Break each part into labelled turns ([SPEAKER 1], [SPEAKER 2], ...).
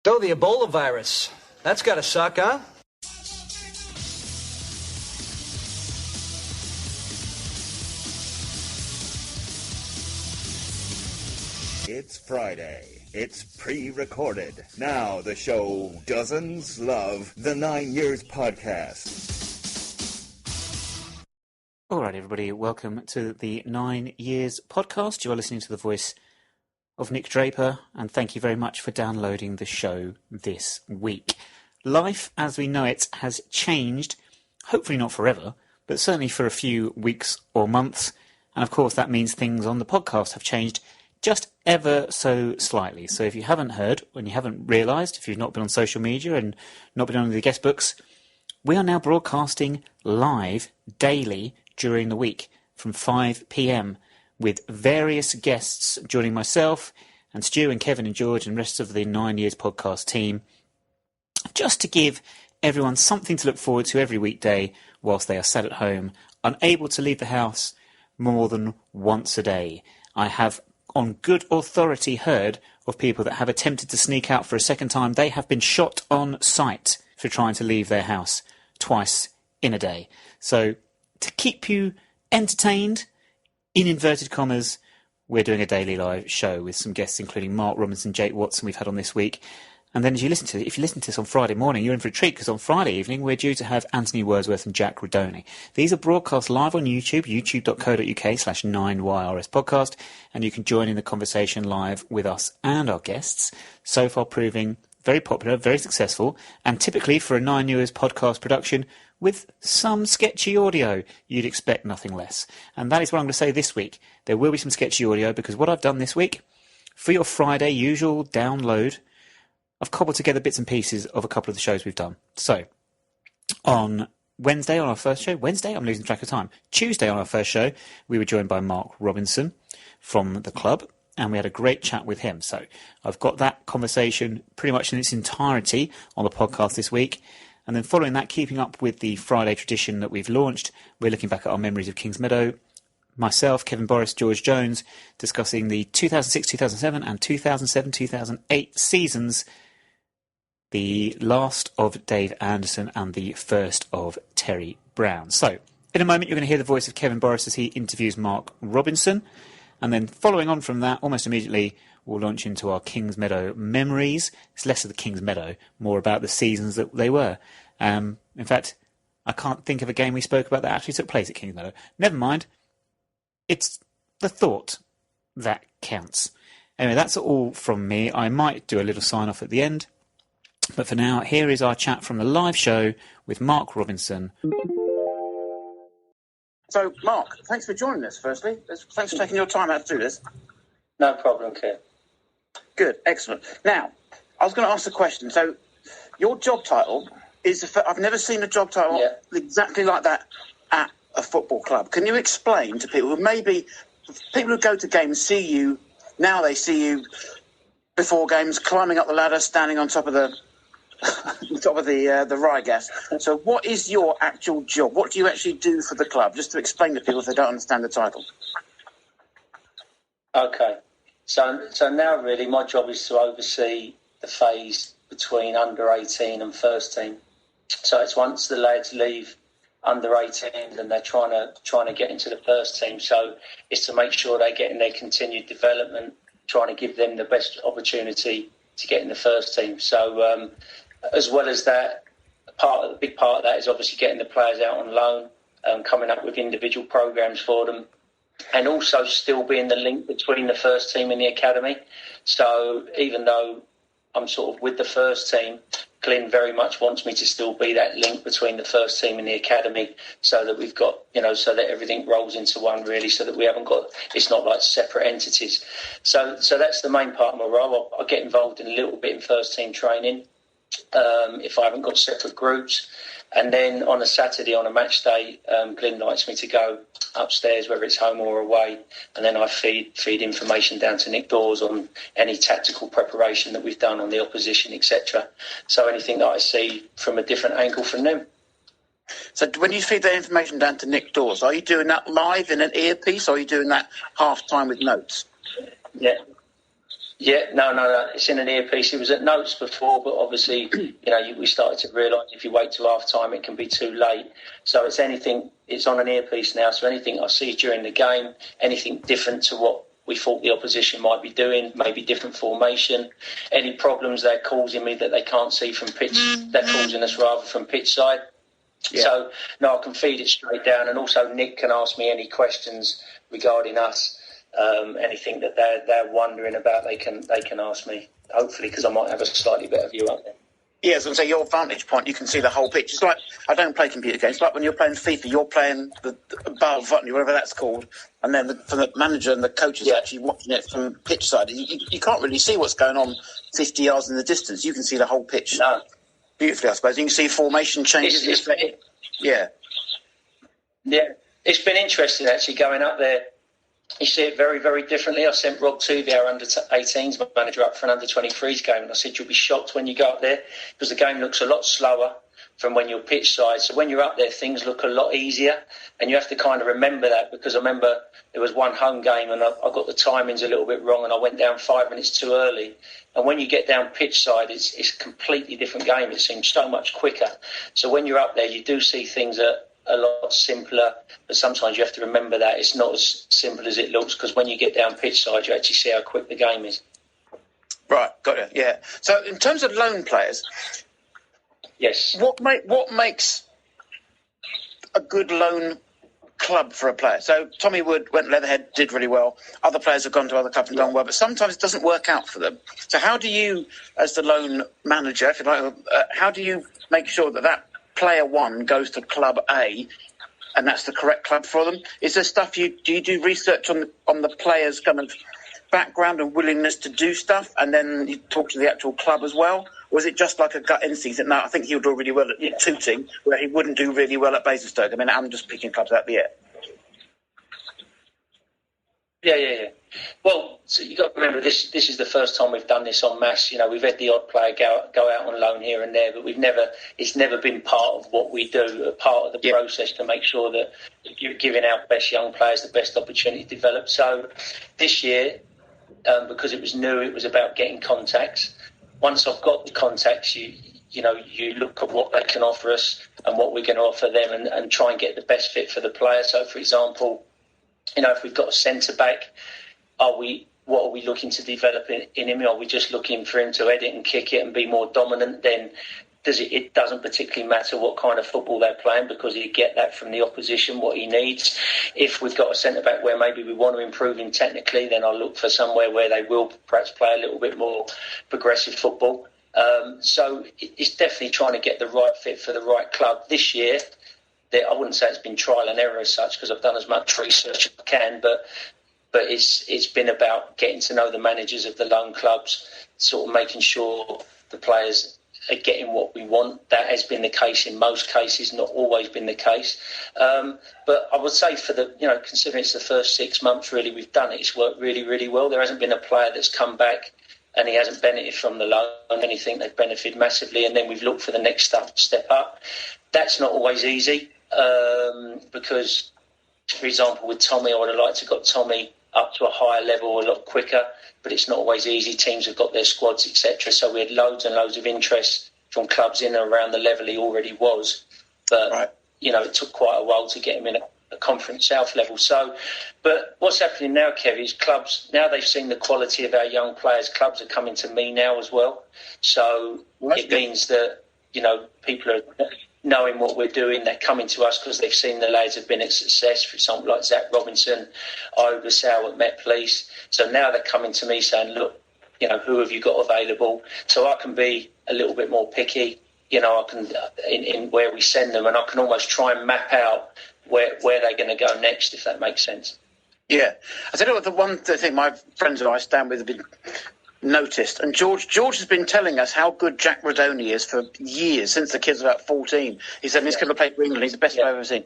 [SPEAKER 1] So the Ebola virus, that's gotta suck, huh?
[SPEAKER 2] It's Friday. It's pre-recorded. Now the show dozens love the 9 Years podcast.
[SPEAKER 3] All right, everybody, welcome to the 9 Years podcast. You are listening to the voice of Nick Draper, and thank you very much for downloading the show this week. Life as we know it has changed, hopefully not forever, but certainly for a few weeks or months. And of course, that means things on the podcast have changed just ever so slightly. So if you haven't heard, and you haven't realised, if you've not been on social media and not been on the guest books, we are now broadcasting live daily during the week from 5 p.m. with various guests joining myself and Stu and Kevin and George and the rest of the 9 Years podcast team, just to give everyone something to look forward to every weekday whilst they are sat at home, unable to leave the house more than once a day. I have on good authority heard of people that have attempted to sneak out for a second time. They have been shot on sight for trying to leave their house twice in a day. So to keep you entertained, in inverted commas, we're doing a daily live show with some guests, including Mark Robinson, Jake Watson we've had on this week. And then if you listen to this on Friday morning, you're in for a treat, because on Friday evening we're due to have Anthony Wordsworth and Jack Rodoni. These are broadcast live on YouTube, youtube.co.uk/9YRS podcast, and you can join in the conversation live with us and our guests, so far proving very popular, very successful, and typically for a 9 Years podcast production with some sketchy audio, you'd expect nothing less. And that is what I'm going to say this week. There will be some sketchy audio, because what I've done this week, for your Friday usual download, I've cobbled together bits and pieces of a couple of the shows we've done. So, on Wednesday on our first show, I'm losing track of time. Tuesday on our first show, we were joined by Mark Robinson from the club, and we had a great chat with him. So I've got that conversation pretty much in its entirety on the podcast this week. And then following that, keeping up with the Friday tradition that we've launched, we're looking back at our memories of Kingsmeadow. Myself, Kevin Boris, George Jones, discussing the 2006-2007 and 2007-2008 seasons, the last of Dave Anderson and the first of Terry Brown. So, in a moment, you're going to hear the voice of Kevin Boris as he interviews Mark Robinson. And then following on from that, almost immediately, we'll launch into our Kingsmeadow memories. It's less of the Kingsmeadow, more about the seasons that they were. In fact, I can't think of a game we spoke about that actually took place at Kingsmeadow. Never mind. It's the thought that counts. Anyway, that's all from me. I might do a little sign-off at the end. But for now, here is our chat from the live show with Mark Robinson.
[SPEAKER 4] So, Mark, thanks for joining us, firstly. Thanks for taking your time out to do this.
[SPEAKER 5] No problem, Kev.
[SPEAKER 4] Good, excellent. Now, I was going to ask a question. So, your job title is... I've never seen a job title exactly like that at a football club. Can you explain to people who maybe... People who go to games see you... Now they see you before games, climbing up the ladder, standing on top of the... the Rygas. So what is your actual job? What do you actually do for the club? Just to explain to people if they don't understand the title.
[SPEAKER 5] Okay. So now really my job is to oversee the phase between under 18 and first team. So it's once the lads leave under 18 and they're trying to get into the first team. So it's to make sure they get in their continued development, trying to give them the best opportunity to get in the first team. So as well as that, a big part of that is obviously getting the players out on loan, coming up with individual programs for them, and also still being the link between the first team and the academy. So even though I'm sort of with the first team, Glyn very much wants me to still be that link between the first team and the academy, so that we've got, so that everything rolls into one really, so that we haven't got, it's not like separate entities. So that's the main part of my role. I get involved in a little bit in first team training, if I haven't got separate groups. And then on a Saturday, on a match day, Glyn likes me to go upstairs, whether it's home or away, and then I feed information down to Nick Dawes on any tactical preparation that we've done on the opposition, etc. So anything that I see from a different angle from them.
[SPEAKER 4] So when you feed that information down to Nick Dawes, are you doing that live in an earpiece, or are you doing that half-time with notes?
[SPEAKER 5] Yeah. Yeah, no. It's in an earpiece. It was at notes before, but obviously, we started to realise if you wait till half time, it can be too late. So it's anything. It's on an earpiece now. So anything I see during the game, anything different to what we thought the opposition might be doing, maybe different formation, any problems they're causing me that they can't see from pitch, they're causing us rather from pitch side. Yeah. So no, I can feed it straight down, and also Nick can ask me any questions regarding us. Anything that they're wondering about, they can ask me, hopefully, because I might have a slightly better view up there.
[SPEAKER 4] Yeah, I was going to say, your vantage point, you can see the whole pitch. It's like, I don't play computer games, like when you're playing FIFA, you're playing the above, whatever that's called, and then the manager and the coach is actually watching it from pitch side. You can't really see what's going on 50 yards in the distance. You can see the whole pitch beautifully, I suppose. You can see formation changes. Yeah,
[SPEAKER 5] it's been interesting, actually, going up there. You see it very, very differently. I sent Rob Tuvey, our under-18s manager, up for an under-23s game, and I said, you'll be shocked when you go up there because the game looks a lot slower from when you're pitch side. So when you're up there, things look a lot easier, and you have to kind of remember that, because I remember there was one home game and I got the timings a little bit wrong and I went down 5 minutes too early. And when you get down pitch side, it's a completely different game. It seems so much quicker. So when you're up there, you do see things that a lot simpler, but sometimes you have to remember that it's not as simple as it looks, because when you get down pitch side, you actually see how quick the game is.
[SPEAKER 4] Right, got it. Yeah. So in terms of loan players,
[SPEAKER 5] yes,
[SPEAKER 4] what makes a good loan club for a player? So Tommy Wood went Leatherhead, did really well. Other players have gone to other clubs and done well, but sometimes it doesn't work out for them. So how do you, as the loan manager, if you like, how do you make sure that player one goes to club A, and that's the correct club for them? Is there stuff do you do research on the players' kind of background and willingness to do stuff, and then you talk to the actual club as well? Or is it just like a gut instinct that, no, I think he'll do really well at Tooting, where he wouldn't do really well at Basingstoke? I mean, I'm just picking clubs out of the air.
[SPEAKER 5] Yeah. Well, so you got to remember, this is the first time we've done this en masse. We've had the odd player go out on loan here and there, but it's never been part of what we do, a part of the process to make sure that you're giving our best young players the best opportunity to develop. So this year, because it was new, it was about getting contacts. Once I've got the contacts, you look at what they can offer us and what we're going to offer them, and try and get the best fit for the player. So, for example, if we've got a centre-back, what are we looking to develop in him? Are we just looking for him to edit and kick it and be more dominant? Then it doesn't particularly matter what kind of football they're playing, because you get that from the opposition, what he needs. If we've got a centre-back where maybe we want to improve him technically, then I'll look for somewhere where they will perhaps play a little bit more progressive football. So it's definitely trying to get the right fit for the right club. This year, I wouldn't say it's been trial and error as such, because I've done as much research as I can, but it's been about getting to know the managers of the loan clubs, sort of making sure the players are getting what we want. That has been the case in most cases, not always been the case. But I would say considering it's the first 6 months, really, we've done it. It's worked really, really well. There hasn't been a player that's come back and he hasn't benefited from the loan. Anything they've benefited massively, and then we've looked for the next step up. That's not always easy, because, for example, with Tommy, I would have liked to have got Tommy up to a higher level a lot quicker, but it's not always easy. Teams have got their squads, etc. So we had loads and loads of interest from clubs in and around the level he already was. But, it took quite a while to get him in a Conference South level. So, but what's happening now, Kev, is clubs, now they've seen the quality of our young players, clubs are coming to me now as well. So it means that, people are knowing what we're doing. They're coming to us because they've seen the lads have been a success, for example, like Zach Robinson, Ioba Sow at Met Police. So now they're coming to me saying, look, who have you got available? So I can be a little bit more picky, I can in where we send them, and I can almost try and map out where they're going to go next, if that makes sense.
[SPEAKER 4] Yeah. I tell you what, the thing my friends and I stand with have been noticed, and George has been telling us how good Jack Rodoni is for years, since the kid's about 14. He said he's going to play for England, he's the best player I've ever seen.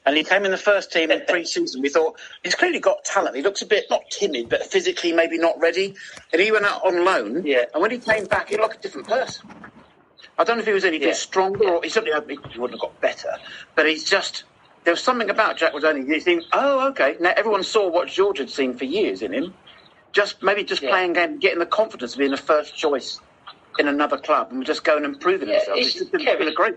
[SPEAKER 4] And he came in the first team in pre-season. We thought, he's clearly got talent. He looks a bit, not timid, but physically maybe not ready. And he went out on loan, and when he came back, he looked like a different person. I don't know if he was anything stronger, or he certainly wouldn't have got better, but he's just... There was something about Jack Rodoni. You think, oh, okay. Now everyone saw what George had seen for years in him. just playing game, getting the confidence of being the first choice in another club and just going and proving themselves. It's been a great.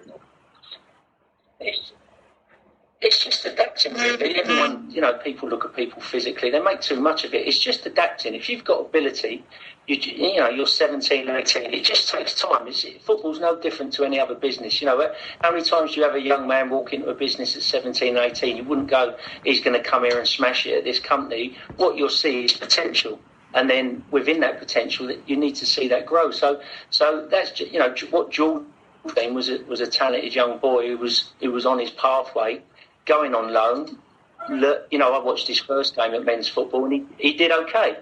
[SPEAKER 5] It's just adapting, really. Everyone, people look at people physically. They make too much of it. It's just adapting. If you've got ability, you're 17, 18. It just takes time. Football's no different to any other business. How many times do you have a young man walk into a business at 17, 18? You wouldn't go, he's going to come here and smash it at this company. What you'll see is potential. And then within that potential, you need to see that grow. So that's, what Jordan was a talented young boy who was on his pathway, going on loan. I watched his first game at men's football, and he did okay.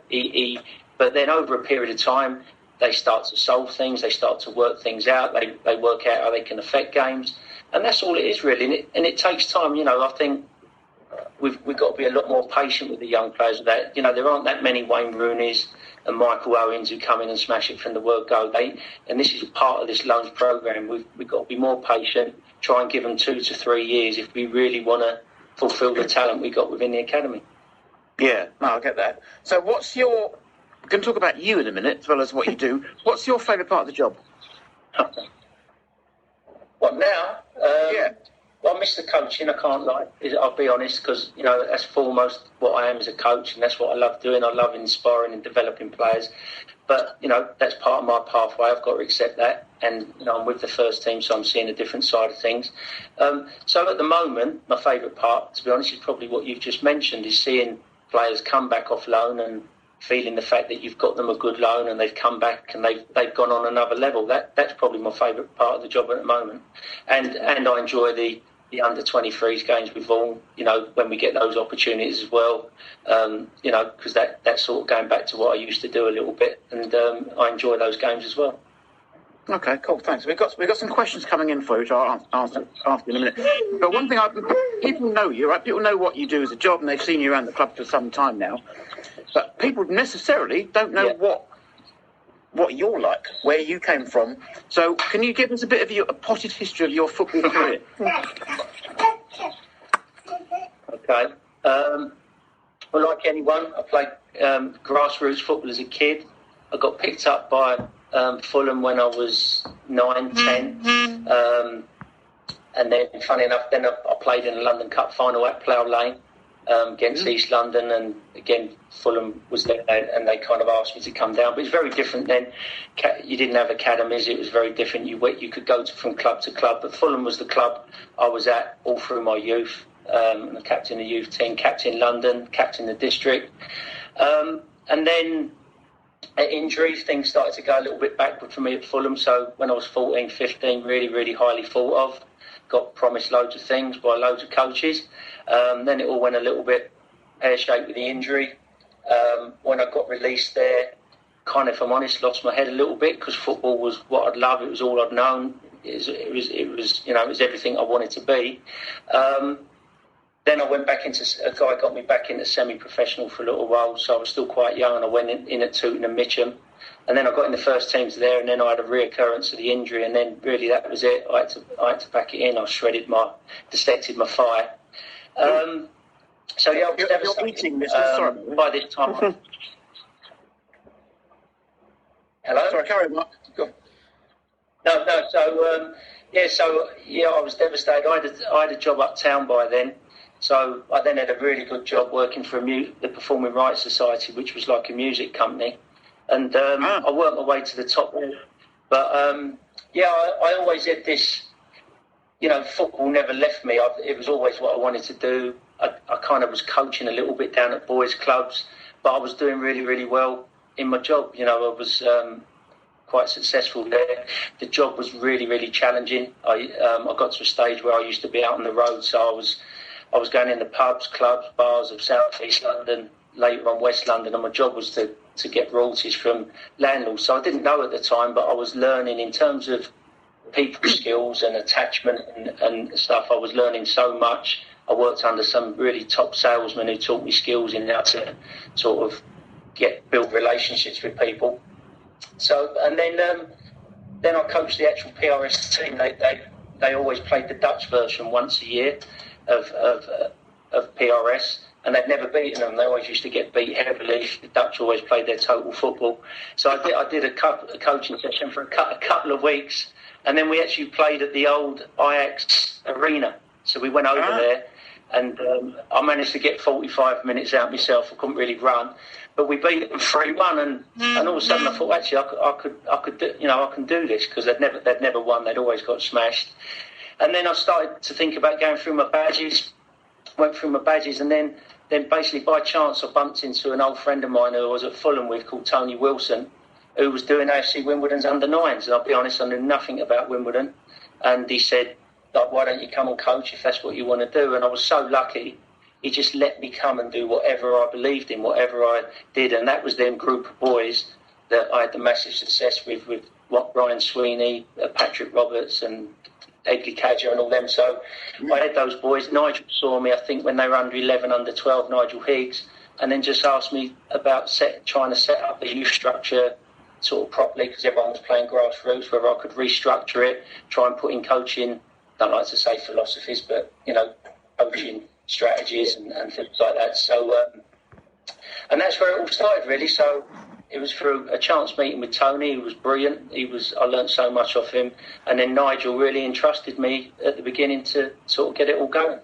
[SPEAKER 5] But then over a period of time, they start to solve things, they start to work things out, they work out how they can affect games, and that's all it is really. And it takes time. I think we've got to be a lot more patient with the young players. That there aren't that many Wayne Rooneys and Michael Owens who come in and smash it from the word go. And this is part of this loans program. We've got to be more patient. Try and give them 2 to 3 years if we really want to fulfil the talent we got within the academy.
[SPEAKER 4] Yeah, no, I get that. So we're going to talk about you in a minute, as well as what you do. What's your favourite part of the job?
[SPEAKER 5] What now?
[SPEAKER 4] Yeah.
[SPEAKER 5] Well, I miss the coaching, I can't lie. I'll be honest, because, that's foremost what I am as a coach, and that's what I love doing. I love inspiring and developing players. But, that's part of my pathway. I've got to accept that. And, I'm with the first team, so I'm seeing a different side of things. So at the moment, my favourite part, to be honest, is probably what you've just mentioned, is seeing players come back off loan and feeling the fact that you've got them a good loan and they've come back and they've gone on another level. That's probably my favourite part of the job at the moment. And I enjoy the under-23s games with Vaughan, when we get those opportunities as well, because that's sort of going back to what I used to do a little bit, and I enjoy those games as well.
[SPEAKER 4] Okay, cool, thanks. We've got some questions coming in for you, which I'll answer in a minute. But one thing, people know you, right? People know what you do as a job, and they've seen you around the club for some time now. But people necessarily don't know what you're like, where you came from. So can you give us a bit of a potted history of your football career?
[SPEAKER 5] Okay. Well, like anyone, I played grassroots football as a kid. I got picked up by Fulham when I was 9, 10. And then, funny enough, I played in the London Cup final at Plough Lane against East London, and again Fulham was there, and they kind of asked me to come down. But it's very different then. You didn't have academies; it was very different. You could go from club to club, but Fulham was the club I was at all through my youth. I captained the youth team, captained London, captained the district, and then at injuries, things started to go a little bit backward for me at Fulham. So when I was 14, 15, really, really highly thought of. Got promised loads of things by loads of coaches. Then it all went a little bit pear-shaped with the injury. When I got released there, kind of, if I'm honest, lost my head a little bit, because football was what I'd love. It was all I'd known. It was everything I wanted to be. Then I went back into, a guy got me back into semi-professional for a little while, so I was still quite young, and I went in at Tooting and Mitcham. And then I got in the first teams there, and then I had a reoccurrence of the injury, and then really that was it. I had to pack it in. I dissected my thigh. So yeah, I was devastated. By this time. Hello?
[SPEAKER 4] Sorry, carry on, Mark. Go on.
[SPEAKER 5] No. So I was devastated. I had a job uptown by then. So I then had a really good job working for the Performing Rights Society, which was like a music company. And I worked my way to the top there. But, I always had this, football never left me. It was always what I wanted to do. I kind of was coaching a little bit down at boys' clubs, but I was doing really, really well in my job. I was quite successful there. The job was really, really challenging. I got to a stage where I used to be out on the road, so I was going in the pubs, clubs, bars of South East London, later on West London, and my job was to get royalties from landlords. So I didn't know at the time, but I was learning in terms of people skills and attachment and stuff. I was learning so much. I worked under some really top salesmen who taught me skills in how to sort of build relationships with people. So, and then I coached the actual PRS team. They always played the Dutch version once a year of PRS. and they'd never beaten them. They always used to get beat heavily. The Dutch always played their total football. So I did a coaching session for a couple of weeks, and then we actually played at the old Ajax arena. So we went over there, and I managed to get 45 minutes out myself. I couldn't really run, but we beat them 3-1, and all of a sudden I thought, actually, I could do, I can do this, because they'd never won. They'd always got smashed. And then I started to think about going through my badges. Went through my badges, and then basically by chance I bumped into an old friend of mine who I was at Fulham with, called Tony Wilson, who was doing AFC Wimbledon's under-9s. And I'll be honest, I knew nothing about Wimbledon. And he said, like, why don't you come and coach if that's what you want to do? And I was so lucky. He just let me come and do whatever I believed in, whatever I did. And that was them group of boys that I had the massive success with Ryan Sweeney, Patrick Roberts and Egley Cadger and all them. So I had those boys. Nigel saw me, I think, when they were under 11, under 12, Nigel Higgs, and then just asked me about trying to set up the youth structure sort of properly, because everyone was playing grassroots, whether I could restructure it, try and put in coaching, don't like to say philosophies, but, coaching strategies and things like that. So, and that's where it all started, really. So it was through a chance meeting with Tony. He was brilliant. I learned so much off him. And then Nigel really entrusted me at the beginning to sort of get it all going.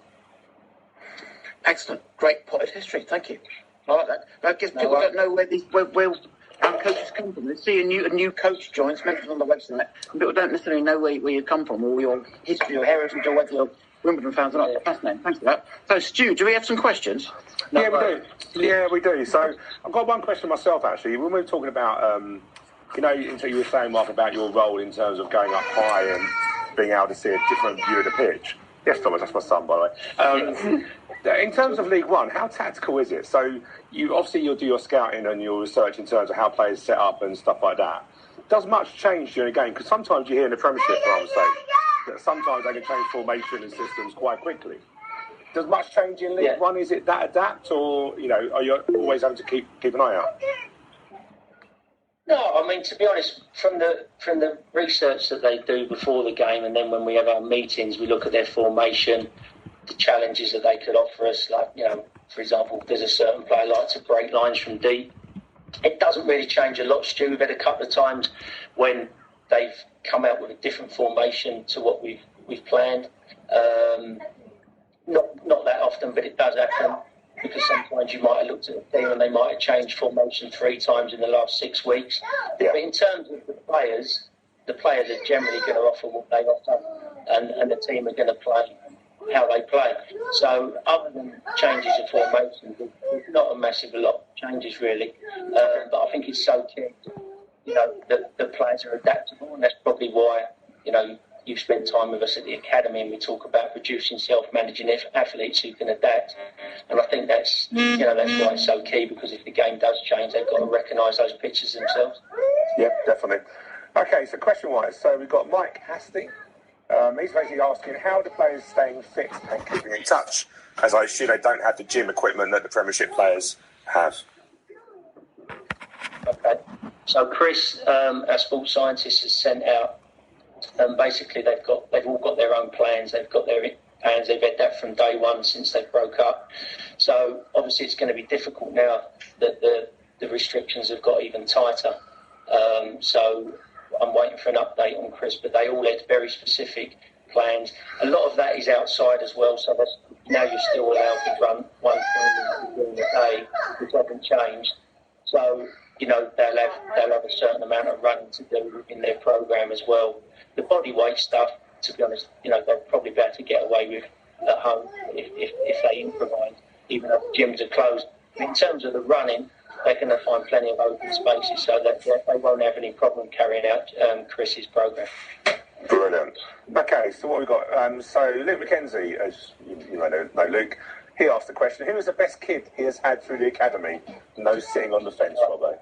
[SPEAKER 4] Excellent. Great potted history. Thank you. I like that. I guess people don't know where our coaches come from. They see a new coach joins, mentioned on the website, and people don't necessarily know where you come from, or your history or heritage, or whether you're Wimbledon fans or not. Fascinating. Thanks for that. So, Stu, do we have some questions?
[SPEAKER 6] Yeah, we do. Yeah, we do. So I've got one question myself, actually. When we were talking about, you were saying, Mark, about your role in terms of going up high and being able to see a different view of the pitch. Yes, Thomas, that's my son, by the way. In terms of League One, how tactical is it? So you'll do your scouting and your research in terms of how players set up and stuff like that. Does much change during a game? Because sometimes you hear in the Premiership, for our sake, that sometimes they can change formation and systems quite quickly. Does much change in League One? Is it that adapt, or are you always having to keep an eye out?
[SPEAKER 5] No, I mean, to be honest, from the research that they do before the game, and then when we have our meetings, we look at their formation, the challenges that they could offer us. Like, for example, there's a certain player like to break lines from deep. It doesn't really change a lot, Stu. We've had a couple of times when they've come out with a different formation to what we've planned. Not that often, but it does happen, because sometimes you might have looked at a team and they might have changed formation 3 times in the last 6 weeks. Yeah. But in terms of the players are generally going to offer what they offer, and the team are going to play how they play. So other than changes of formation, there's not a massive lot of changes, really. But I think it's so key, that the players are adaptable, and that's probably why, you've spent time with us at the academy, and we talk about producing self-managing athletes who can adapt. And I think that's why it's so key, because if the game does change, they've got to recognise those pitches themselves.
[SPEAKER 6] Yeah, definitely. Okay, so question-wise, so we've got Mike Hasty. He's basically asking, how are the players staying fit and keeping in touch, as I assume they don't have the gym equipment that the Premiership players have?
[SPEAKER 5] Okay. So Chris, our sports scientist, has sent out. Basically, they've all got their own plans. They've got their plans. They've had that from day one since they broke up. So obviously, it's going to be difficult now that the restrictions have got even tighter. So I'm waiting for an update on Chris, but they all had very specific plans. A lot of that is outside as well. So now you're still allowed to run 1 kilometre during the day, which hasn't changed. So they'll have a certain amount of running to do in their program as well. The body weight stuff, to be honest, they'll probably be able to get away with at home if they improvise, even though the gyms are closed. In terms of the running, they're going to find plenty of open spaces, so that they won't have any problem carrying out Chris's program.
[SPEAKER 6] Brilliant. Okay, so what we've got? So Luke McKenzie, as you know Luke, he asked the question, who is the best kid he has had through the academy? No sitting on the fence, Robbo.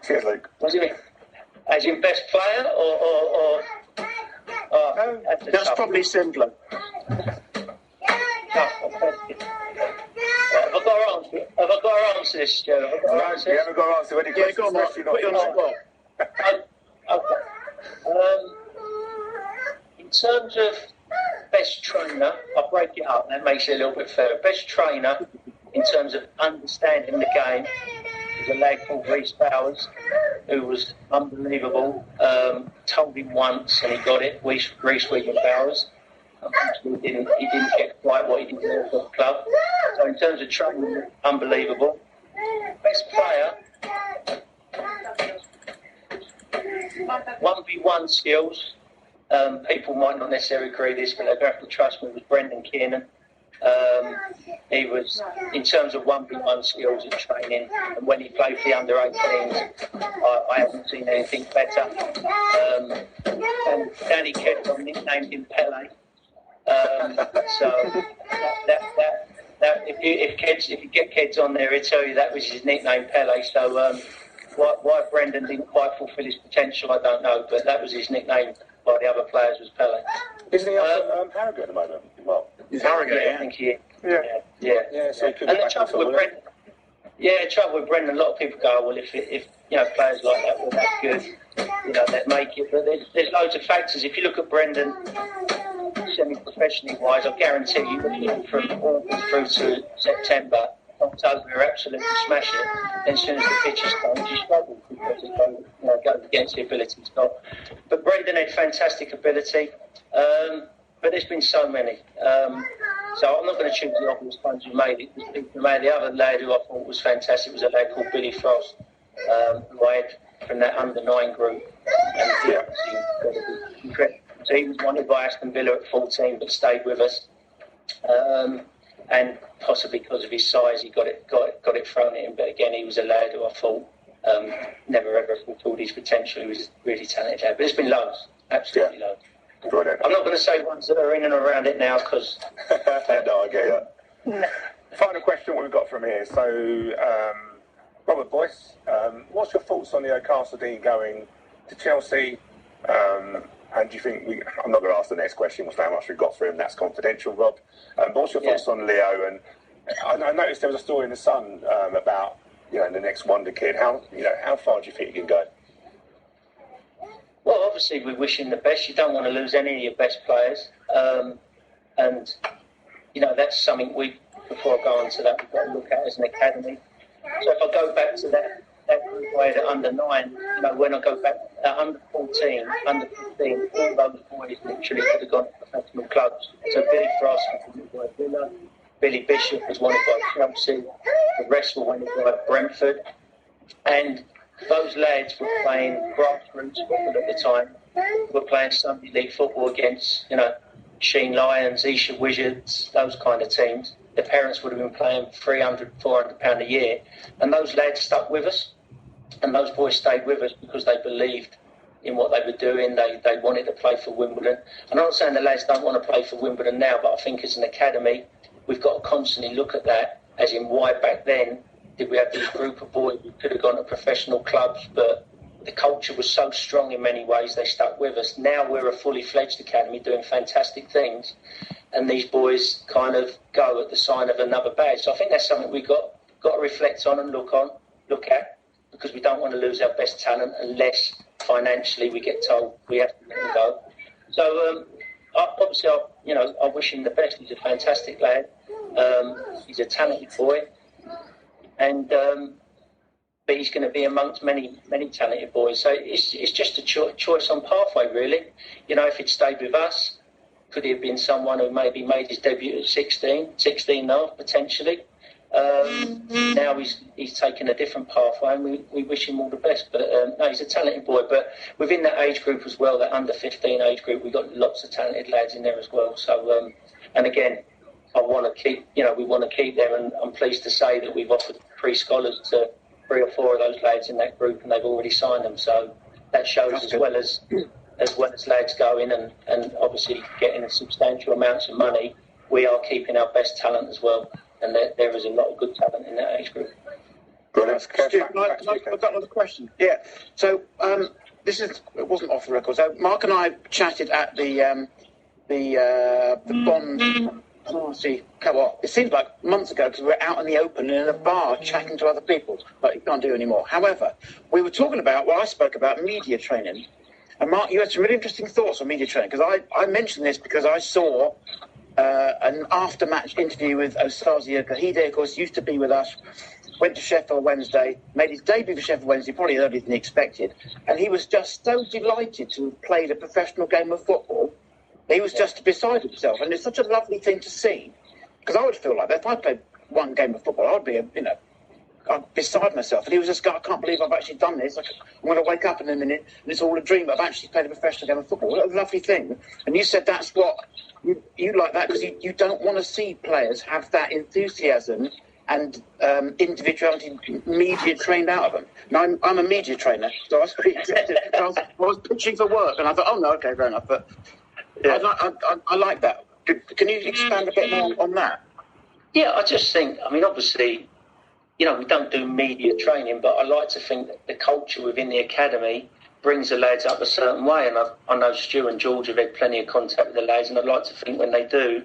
[SPEAKER 6] Cheers, Luke.
[SPEAKER 5] What do you mean? As in best player, or
[SPEAKER 6] no,
[SPEAKER 4] that's probably simpler.
[SPEAKER 5] Have I got to answer this, Joe?
[SPEAKER 6] You haven't got to answer any questions.
[SPEAKER 4] Go on, Mark. Put you on the spot.
[SPEAKER 5] Okay. In terms of best trainer, I'll break it up, that makes it a little bit fairer. Best trainer in terms of understanding the game was a lad called Reece Bowers, who was unbelievable. Told him once and he got it, Reece William Bowers. Unfortunately, he didn't get quite what he did there for the club. So in terms of training, unbelievable. Best player, 1v1 skills. People might not necessarily agree with this, but they have to trust me, was Brendan Kiernan. He was, in terms of 1v1 skills and training, and when he played for the under-18s, I haven't seen anything better. And Danny Kedron nicknamed him Pele. So that if you get kids on there, he'll tell you that was his nickname, Pele. So why Brendan didn't quite fulfil his potential, I don't know, but that was his nickname by the other players, was Pele.
[SPEAKER 6] Isn't he up at Harrogate at the moment? Well,
[SPEAKER 4] He's Harrogate,
[SPEAKER 5] I think he is.
[SPEAKER 6] Yeah, so he could
[SPEAKER 5] And
[SPEAKER 6] be
[SPEAKER 5] the
[SPEAKER 6] back
[SPEAKER 5] trouble
[SPEAKER 6] in
[SPEAKER 5] with Brendan, a lot of people go, well, if players like that were that good, they'd make it. But there's loads of factors. If you look at Brendan, semi-professionally wise, I guarantee you, from August through to September, October, we're absolutely smashing it. Then as soon as the pitch is done, you struggle because it goes against the ability to stop. But Brendan had fantastic ability, but there's been so many. So I'm not going to choose the obvious ones who made it. The other lad who I thought was fantastic was a lad called Billy Frost, who I had from that under-9 group. And so he was wanted by Aston Villa at 14, but stayed with us. And possibly because of his size, he got it thrown at him. But again, he was a lad who I thought never ever fulfilled his potential. He was really talented. But there's been loads, absolutely loads.
[SPEAKER 6] Brilliant.
[SPEAKER 5] I'm not going to say ones that are in and around it now because...
[SPEAKER 6] No, I get that. Final question, what we've got from here. So, Robert Boyce, what's your thoughts on Leo Castledine going to Chelsea? And do you think I'm not going to ask the next question, how much we've got for him, that's confidential, Rob. But what's your thoughts on Leo? And I noticed there was a story in The Sun about, the next wonder kid. How far do you think he can go?
[SPEAKER 5] Well, obviously we wish him the best. You don't want to lose any of your best players. And that's something before I go on to that, we've got to look at as an academy. So if I go back to that group I had at under-9, when I go back at under-14, under-15, all those boys literally could have gone to professional clubs. So Billy Frost was wanted by Villa, Billy Bishop was wanted by Chelsea, the rest were wanted by Brentford. And those lads were playing grassroots football at the time. Were playing Sunday League football against, Sheen Lions, Esher Wizards, those kind of teams. The parents would have been paying £300, £400 a year. And those lads stuck with us. And those boys stayed with us because they believed in what they were doing. They wanted to play for Wimbledon. And I'm not saying the lads don't want to play for Wimbledon now, but I think as an academy, we've got to constantly look at that, as in why back then did we have this group of boys who could have gone to professional clubs, but the culture was so strong in many ways, they stuck with us. Now we're a fully fledged academy doing fantastic things, and these boys kind of go at the sign of another badge. So I think that's something we've got to reflect on and look at, because we don't want to lose our best talent unless financially we get told we have to let them go. So obviously, I wish him the best. He's a fantastic lad. He's a talented boy. And but he's going to be amongst many talented boys. So it's just a choice on pathway, really. If he'd stayed with us, could he have been someone who maybe made his debut at 16 now, potentially? Now he's taken a different pathway, and we wish him all the best. But no, he's a talented boy. But within that age group as well, that under 15 age group, we've got lots of talented lads in there as well. So and again, I want to keep, we want to keep them, and I'm pleased to say that we've offered free scholars to 3 or 4 of those lads in that group, and they've already signed them. So that shows as well as lads going and obviously getting substantial amounts of money, we are keeping our best talent as well. And there is a lot of good talent in that age group.
[SPEAKER 6] Brilliant.
[SPEAKER 4] Stu, I've got another question. Yeah. So it wasn't off the record. So Mark and I chatted at the Bond party co-op. It seems like months ago, because we were out in the open in a bar chatting to other people, but you can't do anymore. However, we were talking about, I spoke about media training. And Mark, you had some really interesting thoughts on media training, because I mentioned this because I saw an after-match interview with Osasie Kahide, of course, used to be with us, went to Sheffield Wednesday, made his debut for Sheffield Wednesday, probably earlier than he expected, and he was just so delighted to have played a professional game of football. He was just beside himself, and it's such a lovely thing to see, because I would feel like that if I played one game of football, I would be, I'm beside myself. And he was just, I can't believe I've actually done this. I'm going to wake up in a minute and it's all a dream. I've actually played a professional game of football. What a lovely thing. And you said that's what you like that, because you don't want to see players have that enthusiasm and individuality media trained out of them. Now, I'm a media trainer, so I was pretty excited. I was pitching for work and I thought, oh no, okay, fair enough. But yeah. I like that. Can you expand a bit more on that?
[SPEAKER 5] Yeah, I just think, obviously, we don't do media training, but I like to think that the culture within the academy brings the lads up a certain way. And I know Stu and George have had plenty of contact with the lads, and I'd like to think when they do,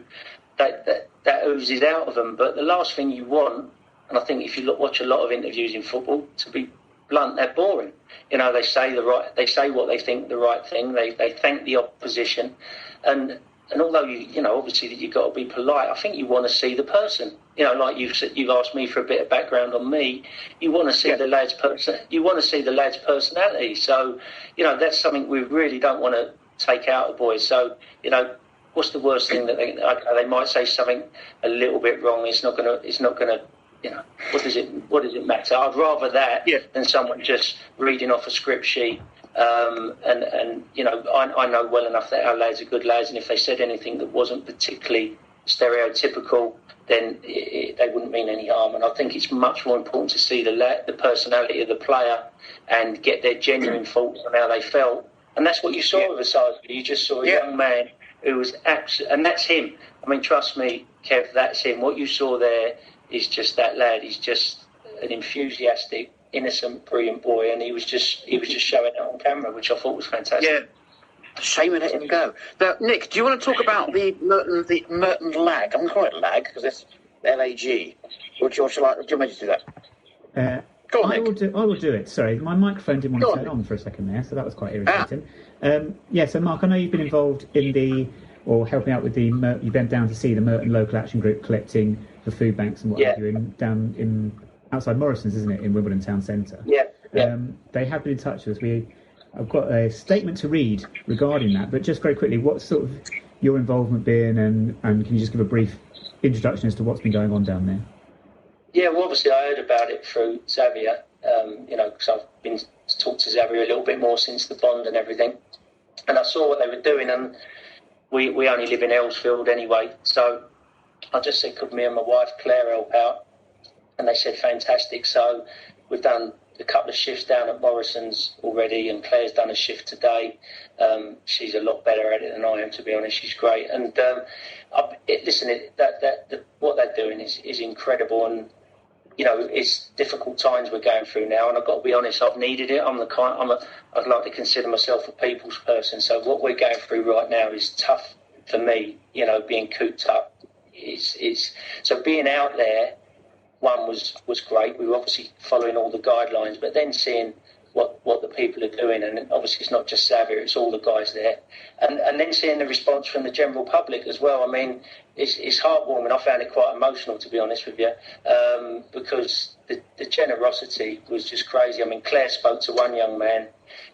[SPEAKER 5] that oozes out of them. But the last thing you want, and I think if you watch a lot of interviews in football, to be blunt, they're boring. They say what they think the right thing. They thank the opposition, and although obviously that you've got to be polite, I think you want to see the person. Like you've asked me for a bit of background on me. You want to see the lad's person. You want to see the lad's personality. So, that's something we really don't want to take out of boys. So, what's the worst thing that they might say something a little bit wrong? It's not gonna. What does it matter? I'd rather that than someone just reading off a script sheet. I know well enough that our lads are good lads, and if they said anything that wasn't particularly stereotypical, then they wouldn't mean any harm. And I think it's much more important to see the personality of the player and get their genuine thoughts on how they felt. And that's what you saw with Asagi. You just saw a young man who was and that's him. Trust me, Kev, that's him. What you saw there is just that lad. He's just an enthusiastic, innocent, brilliant boy, and he was just showing it on camera, which I thought was fantastic.
[SPEAKER 4] Yeah. Shame we let him go. Now, Nick, do you want to talk about the Merton lag? I'm going to call it lag because it's LAG. Or do you want me to do that? Go on, Nick.
[SPEAKER 3] I will do it. Sorry, my microphone didn't want to turn on for a second there, so that was quite irritating. So Mark, I know you've been involved in helping out with you've been down to see the Merton Local Action Group collecting for food banks and what have you down in outside Morrison's, isn't it, in Wimbledon Town Centre?
[SPEAKER 5] Yeah.
[SPEAKER 3] They have been in touch with us. I've got a statement to read regarding that, but just very quickly, what's sort of your involvement been, and can you just give a brief introduction as to what's been going on down there?
[SPEAKER 5] Yeah, well, obviously I heard about it through Xavier, because I've been to talk to Xavier a little bit more since the bond and everything, and I saw what they were doing, and we only live in Earlsfield anyway, so I just said, could me and my wife Claire help out? And they said, fantastic. So we've done a couple of shifts down at Morrison's already, and Claire's done a shift today. She's a lot better at it than I am, to be honest. She's great. And what they're doing is incredible. And it's difficult times we're going through now. And I've got to be honest, I've needed it. I'd like to consider myself a people's person. So what we're going through right now is tough for me. Being cooped up so being out there. One was great. We were obviously following all the guidelines, but then seeing what the people are doing, and obviously it's not just Xavier, it's all the guys there, and then seeing the response from the general public as well. It's heartwarming. I found it quite emotional, to be honest with you, because the generosity was just crazy. Claire spoke to one young man,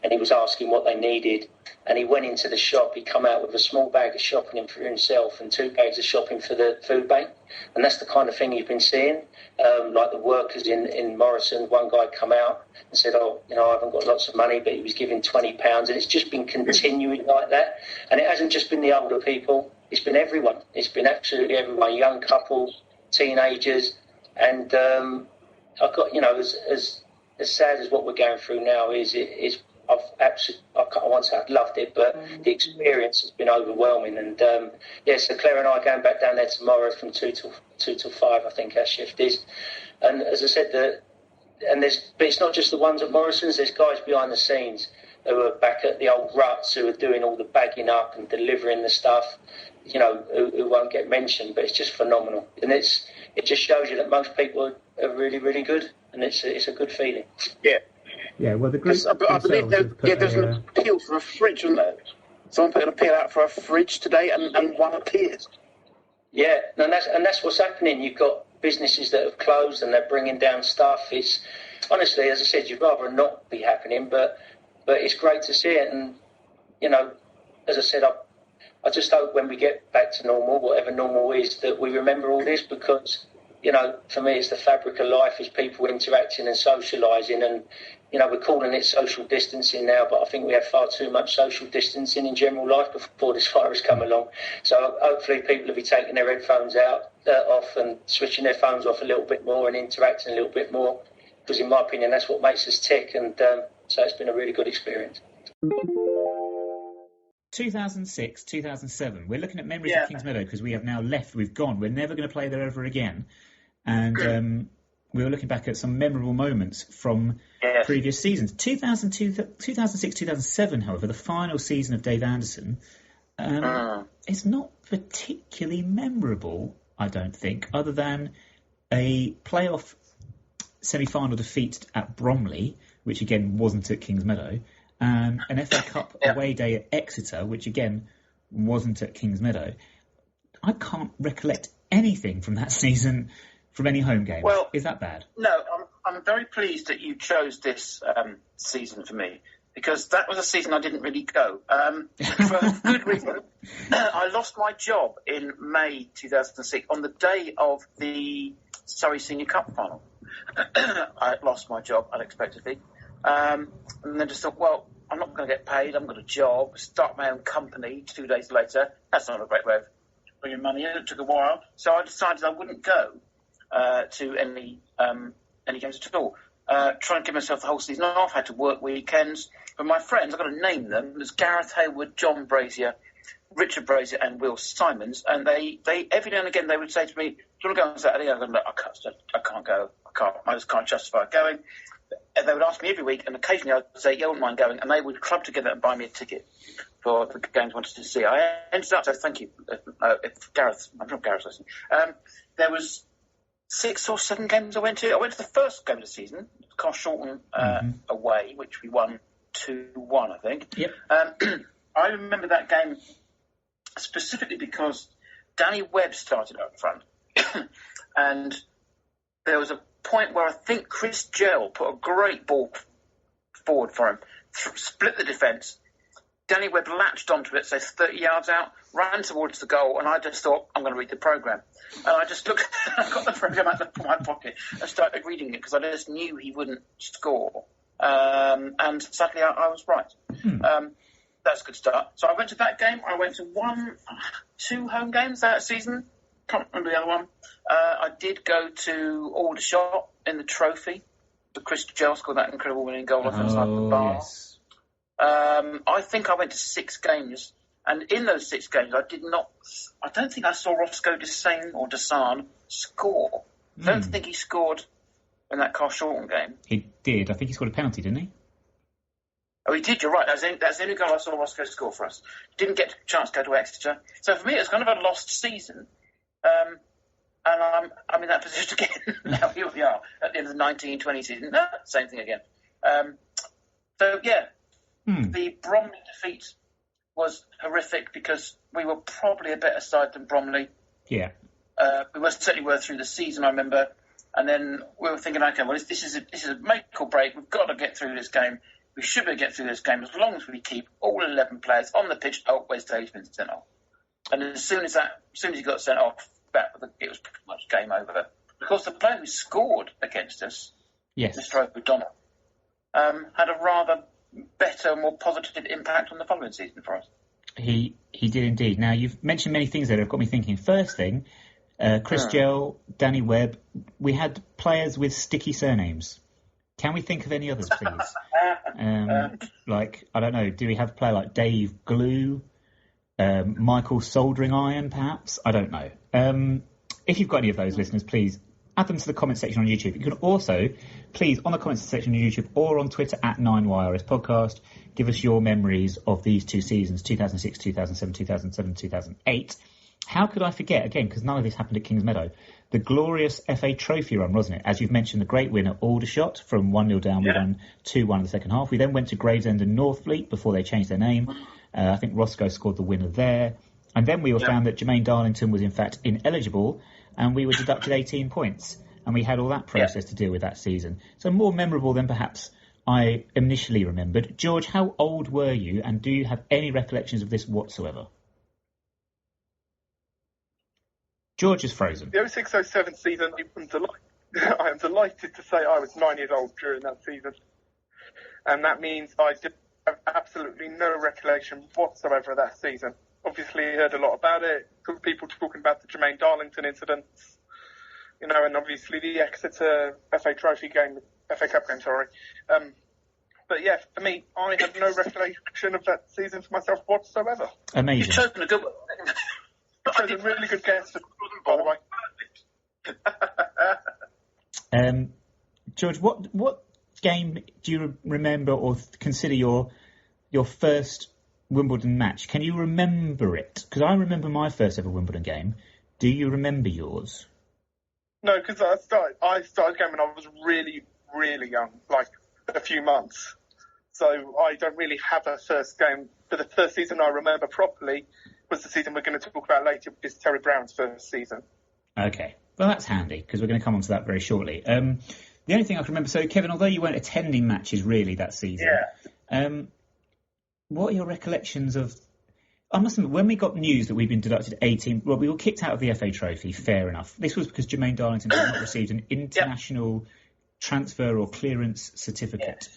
[SPEAKER 5] and he was asking what they needed, and he went into the shop. He come out with a small bag of shopping for himself and 2 bags of shopping for the food bank, and that's the kind of thing you've been seeing. Like the workers in Morrison, one guy come out and said, I haven't got lots of money, but he was giving £20, and it's just been continuing like that. And it hasn't just been the older people, it's been everyone. It's been absolutely everyone, young couples, teenagers, and I've got, as sad as what we're going through now is I won't say I've loved it, but the experience has been overwhelming. And so Claire and I are going back down there tomorrow from 2 till 5, I think our shift is. And as I said, but it's not just the ones at Morrison's. There's guys behind the scenes who are back at the old ruts who are doing all the bagging up and delivering the stuff, who won't get mentioned. But it's just phenomenal, and it just shows you that most people are really, really good, and it's a good feeling.
[SPEAKER 4] Yeah.
[SPEAKER 3] Yeah, well, the group
[SPEAKER 4] I believe there's an appeal for a fridge, isn't there? Someone put an appeal out for a fridge today, and one appeared.
[SPEAKER 5] Yeah, and that's what's happening. You've got businesses that have closed and they're bringing down stuff. It's honestly, as I said, you'd rather not be happening, but it's great to see it. And as I said, I just hope when we get back to normal, whatever normal is, that we remember all this, because for me, it's the fabric of life, is people interacting and socialising, and we're calling it social distancing now, but I think we have far too much social distancing in general life before this virus come along. So hopefully people will be taking their headphones off and switching their phones off a little bit more and interacting a little bit more, because in my opinion, that's what makes us tick. And so it's been a really good experience.
[SPEAKER 3] 2006, 2007. We're looking at memories of Kingsmeadow because we have now left. We've gone. We're never going to play there ever again. And we were looking back at some memorable moments from previous seasons. 2006, 2007, however, the final season of Dave Anderson, is not particularly memorable, I don't think, other than a playoff semi-final defeat at Bromley, which again wasn't at Kingsmeadow, and an FA Cup away day at Exeter, which again wasn't at Kingsmeadow. I can't recollect anything from that season from any home game.
[SPEAKER 4] Well,
[SPEAKER 3] is that bad?
[SPEAKER 4] No, I'm very pleased that you chose this season for me, because that was a season I didn't really go. For a good reason. I lost my job in May 2006 on the day of the Surrey Senior Cup final. I lost my job unexpectedly. And then just thought, well, I'm not going to get paid. I've got a job, start my own company 2 days later. That's not a great way of bringing money in. It took a while. So I decided I wouldn't go to any games at all. Trying to give myself the whole season off, had to work weekends. But my friends, I've got to name them, there's Gareth Hayward, John Brazier, Richard Brazier and Will Simons, and they every now and again they would say to me, do you want to go on Saturday? I go, no, I can't go. I just can't justify going. And they would ask me every week, and occasionally I'd say, yeah, I wouldn't mind going, and they would club together and buy me a ticket for the games I wanted to see. I ended up, so thank you, if Gareth, I'm not Gareth's listening. There was 6 or 7 games I went to. I went to the first game of the season, Carshalton away, which we won 2-1, I think.
[SPEAKER 3] Yep.
[SPEAKER 4] I remember that game specifically because Danny Webb started up front, and there was a point where I think Chris Gell put a great ball forward for him, split the defence. Danny Webb latched onto it, say 30 yards out, ran towards the goal, and I just thought, I'm going to read the programme. And I just looked, I got the programme out of my pocket and started reading it because I just knew he wouldn't score. And sadly, I was right. That's a good start. So I went to that game. I went to 2 home games that season. Can't remember the other one. I did go to Aldershot in the trophy. The Chris Gell scored that incredible winning goal off inside the bar. Yes. I think I went to 6 games, and in those 6 games, I don't think I saw Roscoe Desan score. I don't think he scored in that Carshalton game.
[SPEAKER 3] He did. I think he scored a penalty, didn't he?
[SPEAKER 4] Oh, he did, you're right. That's the only goal I saw Roscoe score for us. Didn't get a chance to go to Exeter. So for me, it's kind of a lost season. And I'm in that position again. Now here we are at the end of the 19-20 season. No, same thing again. The Bromley defeat was horrific because we were probably a better side than Bromley.
[SPEAKER 3] Yeah.
[SPEAKER 4] We certainly were through the season, I remember. And then we were thinking, okay, well, this is a make or break. We've got to get through this game. We should be able to get through this game as long as we keep all 11 players on the pitch. Oh, where's Dave's been sent off? And as soon as he got sent off, it was pretty much game over. Because the player who scored against us, Mr. O'Donnell, had a rather better, more positive impact on the following season for us.
[SPEAKER 3] He did indeed. Now, you've mentioned many things that have got me thinking. First thing, Chris Gell, Danny Webb, we had players with sticky surnames. Can we think of any others, please? Like, I don't know, do we have a player like Dave Glue, Michael Soldering Iron, perhaps? I don't know. If you've got any of those, listeners, please add them to the comment section on YouTube. You can also, please, on the comments section on YouTube or on Twitter at 9YRS Podcast, give us your memories of these 2 seasons, 2006, 2007, 2007, 2008. how could I forget, again, because none of this happened at Kingsmeadow, the glorious FA Trophy run, wasn't it? As you've mentioned, the great win at Aldershot from 1-0 down, we won 2-1 in the second half. We then went to Gravesend and Northfleet before they changed their name. I think Roscoe scored the winner there. And then we all found that Jermaine Darlington was in fact ineligible, and we were deducted 18 points. And we had all that process to deal with that season. So more memorable than perhaps I initially remembered. George, how old were you, and do you have any recollections of this whatsoever? George is frozen.
[SPEAKER 7] The 06-07 season, I am delighted to say I was 9 years old during that season. And that means I did have absolutely no recollection whatsoever of that season. Obviously, I heard a lot about it, people talking about the Jermaine Darlington incidents, and obviously the Exeter FA Trophy game, FA Cup game, sorry. But yeah, for me, I have no recollection of that season for myself whatsoever.
[SPEAKER 3] Amazing.
[SPEAKER 4] You've chosen a good one.
[SPEAKER 7] That was a really good guess, by the way.
[SPEAKER 3] George, what game do you remember or consider your first Wimbledon match? Can you remember it? Because I remember my first ever Wimbledon game. Do you remember yours?
[SPEAKER 7] No, because I started going when I was really, really young, like a few months. So I don't really have a first game. But the first season I remember properly was the season we're going to talk about later, which is Terry Brown's first season. Okay.
[SPEAKER 3] Well, that's handy, because we're going to come on to that very shortly. The only thing I can remember, so Kevin, although you weren't attending matches really that season, what are your recollections of... I must admit, when we got news that we'd been deducted 18... Well, we were kicked out of the FA Trophy, fair enough. This was because Jermaine Darlington had not received an international transfer or clearance certificate,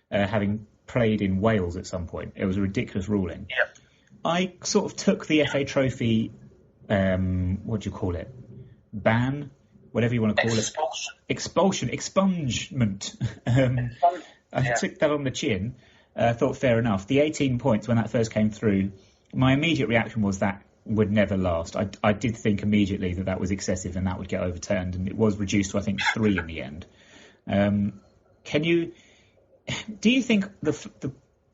[SPEAKER 3] having played in Wales at some point. It was a ridiculous ruling.
[SPEAKER 4] Yep.
[SPEAKER 3] I sort of took the FA Trophy, what do you call it? Ban? Whatever you want to call it. Expungement. I took that on the chin. Thought fair enough. The 18 points, when that first came through, my immediate reaction was that would never last. I did think immediately that was excessive and that would get overturned, and it was reduced to, I think, 3 in the end. Do you think the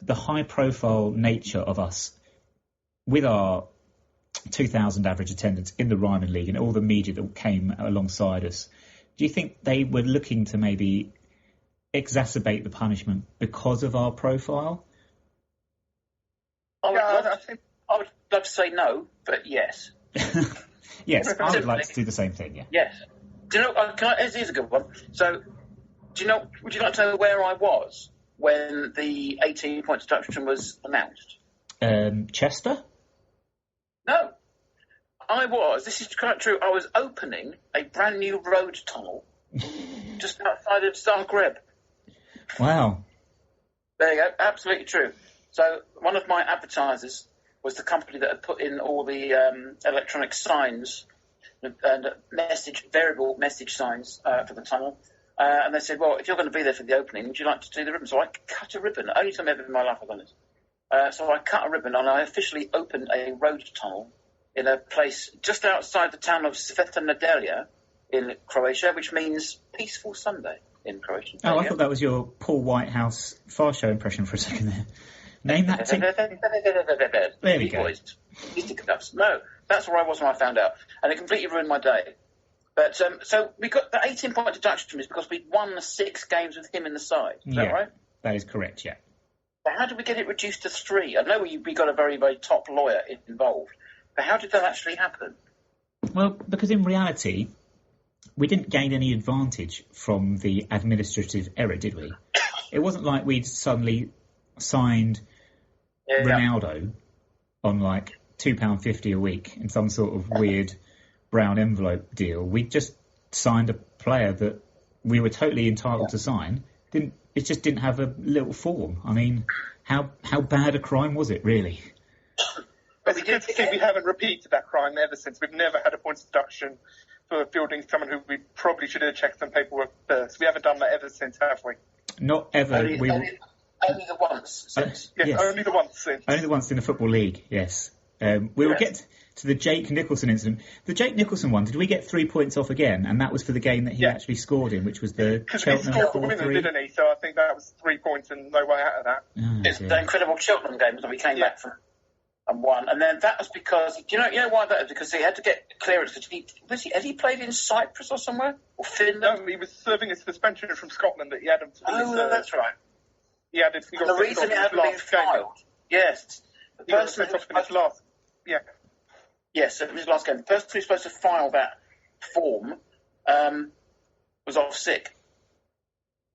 [SPEAKER 3] high-profile nature of us, with our 2,000 average attendance in the Ryman League and all the media that came alongside us, do you think they were looking to maybe exacerbate the punishment because of our profile?
[SPEAKER 4] I would love to say no, but yes.
[SPEAKER 3] Yes, I would like to do the same thing, yeah.
[SPEAKER 4] Yes. Do you know, here's a good one. So, would you like to know where I was when the 18-point deduction was announced?
[SPEAKER 3] Chester?
[SPEAKER 4] No. This is quite true, I was opening a brand new road tunnel just outside of Zagreb.
[SPEAKER 3] Wow.
[SPEAKER 4] There you go, absolutely true. So one of my advertisers was the company that had put in all the electronic signs and variable message signs for the tunnel. And they said, well, if you're going to be there for the opening, would you like to do the ribbon? So I cut a ribbon. Only time ever in my life I've done this. So I cut a ribbon and I officially opened a road tunnel in a place just outside the town of Sveta Nedelja in Croatia, which means peaceful Sunday in Croatian.
[SPEAKER 3] Oh, I thought that was your Paul Whitehouse Far Show impression for a second there. Name that thing. There we go.
[SPEAKER 4] No, that's where I was when I found out. And it completely ruined my day. But so we got the 18-point deduction is because we'd won 6 games with him in the side. Is that right?
[SPEAKER 3] That is correct, yeah.
[SPEAKER 4] But how did we get it reduced to 3? I know we got a very, very top lawyer involved. But how did that actually happen?
[SPEAKER 3] Well, because in reality, we didn't gain any advantage from the administrative error, did we? It wasn't like we'd suddenly signed Ronaldo on like £2.50 a week in some sort of weird brown envelope deal. We just signed a player that we were totally entitled to sign. It just didn't have a little form. I mean, how bad a crime was it, really?
[SPEAKER 7] It's good to see we haven't repeated that crime ever since. We've never had a points deduction for fielding someone who we probably should have checked some paperwork first. We haven't done that ever since, have we?
[SPEAKER 3] Not ever.
[SPEAKER 4] Only the once since.
[SPEAKER 7] Yes, only the once since.
[SPEAKER 3] Only the once in the Football League, yes. We'll get to the Jake Nicholson incident. The Jake Nicholson one, did we get 3 points off again? And that was for the game that he actually scored in, which was the Cheltenham 4-3. Because he scored the winner,
[SPEAKER 7] didn't he? So I think that was 3 points and no way out of that.
[SPEAKER 4] It's the incredible Cheltenham game that we came back from. and won. And then that was because, you know why that is? Because he had to get clearance. Had he played in Cyprus or somewhere? Or Finland?
[SPEAKER 7] No, he was serving a suspension from Scotland that he had him to
[SPEAKER 4] that's right.
[SPEAKER 7] He got
[SPEAKER 4] the reason it hadn't been filed. Yes. The person
[SPEAKER 7] who was his last. Yeah.
[SPEAKER 4] Yes, it was his last game. The person who was supposed to file that form was off sick.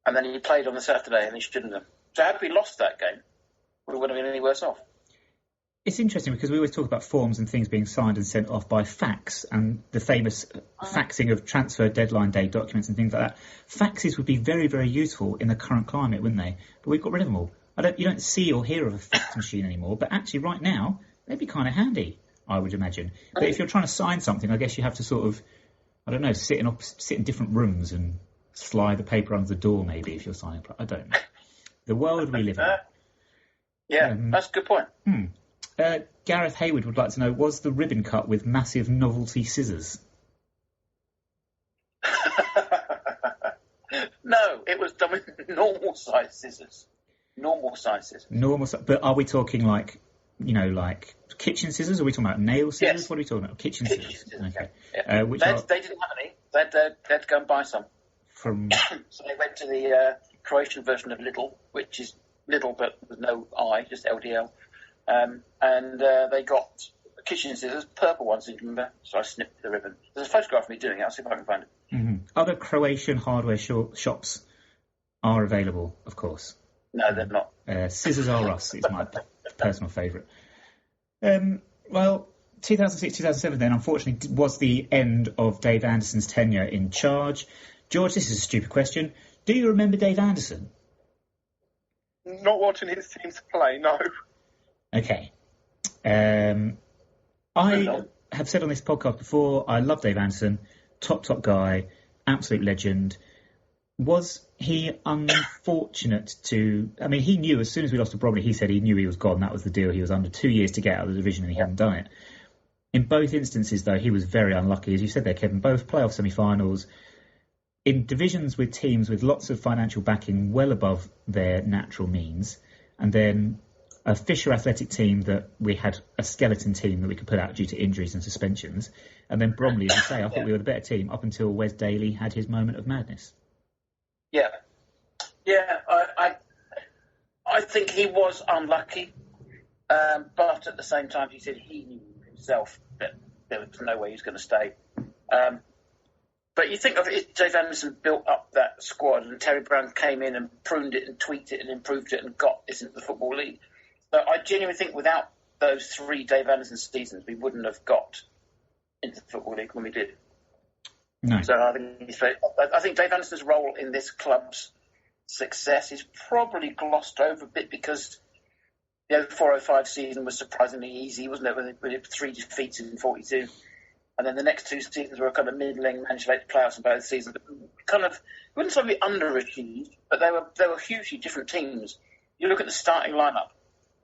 [SPEAKER 4] And then he played on the Saturday and he shouldn't have. So had we lost that game, we wouldn't have been any worse off.
[SPEAKER 3] It's interesting because we always talk about forms and things being signed and sent off by fax and the famous faxing of transfer deadline day documents and things like that. Faxes would be very, very useful in the current climate, wouldn't they? But we've got rid of them all. You don't see or hear of a fax machine anymore, but actually right now, they'd be kind of handy, I would imagine. But if you're trying to sign something, I guess you have to sort of, I don't know, sit in different rooms and slide the paper under the door maybe if you're signing. I don't know. The world we live in.
[SPEAKER 4] Yeah, that's a good point.
[SPEAKER 3] Gareth Hayward would like to know, was the ribbon cut with massive novelty scissors?
[SPEAKER 4] No, it was done with normal size scissors. Normal sizes.
[SPEAKER 3] But are we talking like kitchen scissors? Or are we talking about nail scissors?
[SPEAKER 4] Yes.
[SPEAKER 3] What are we talking about? Kitchen scissors. Okay.
[SPEAKER 4] Yeah. They didn't have any. They had to go and buy some.
[SPEAKER 3] So
[SPEAKER 4] they went to the Croatian version of Lidl, which is Lidl but with no I, just LDL. And they got kitchen scissors, purple ones, if you remember. So I snipped the ribbon. There's a photograph of me doing it. I'll see if I can find it.
[SPEAKER 3] Mm-hmm. Other Croatian hardware shops are available, of course.
[SPEAKER 4] No, they're not.
[SPEAKER 3] Scissors R Us is my personal favourite. Well, 2006-2007 then, unfortunately, was the end of Dave Anderson's tenure in charge. George, this is a stupid question. Do you remember Dave Anderson?
[SPEAKER 7] Not watching his teams play, no.
[SPEAKER 3] Okay. I have said on this podcast before, I love Dave Anderson, top guy, absolute legend. Was he unfortunate to... I mean, he knew as soon as we lost to Bromley, he said he knew he was gone. That was the deal. He was under 2 years to get out of the division and he hadn't done it. In both instances, though, he was very unlucky. As you said there, Kevin, both playoff semi-finals, in divisions with teams with lots of financial backing well above their natural means, and then a Fisher Athletic team that we had a skeleton team that we could put out due to injuries and suspensions, and then Bromley, as you say, I thought we were the better team up until Wes Daly had his moment of madness.
[SPEAKER 4] Yeah, I think he was unlucky, but at the same time, he said he knew himself that there was no way he was going to stay. But you think of it, Dave Anderson built up that squad, and Terry Brown came in and pruned it and tweaked it and improved it and got this into the Football League. So I genuinely think without those 3 Dave Anderson seasons, we wouldn't have got into the Football League when we did.
[SPEAKER 3] No.
[SPEAKER 4] So I think Dave Anderson's role in this club's success is probably glossed over a bit because the 04-05 season was surprisingly easy, wasn't it? With 3 defeats in 42. And then the next 2 seasons were kind of middling, managed to make the playoffs in both seasons. Kind of, wouldn't say we underachieved, but they were hugely different teams. You look at the starting lineup,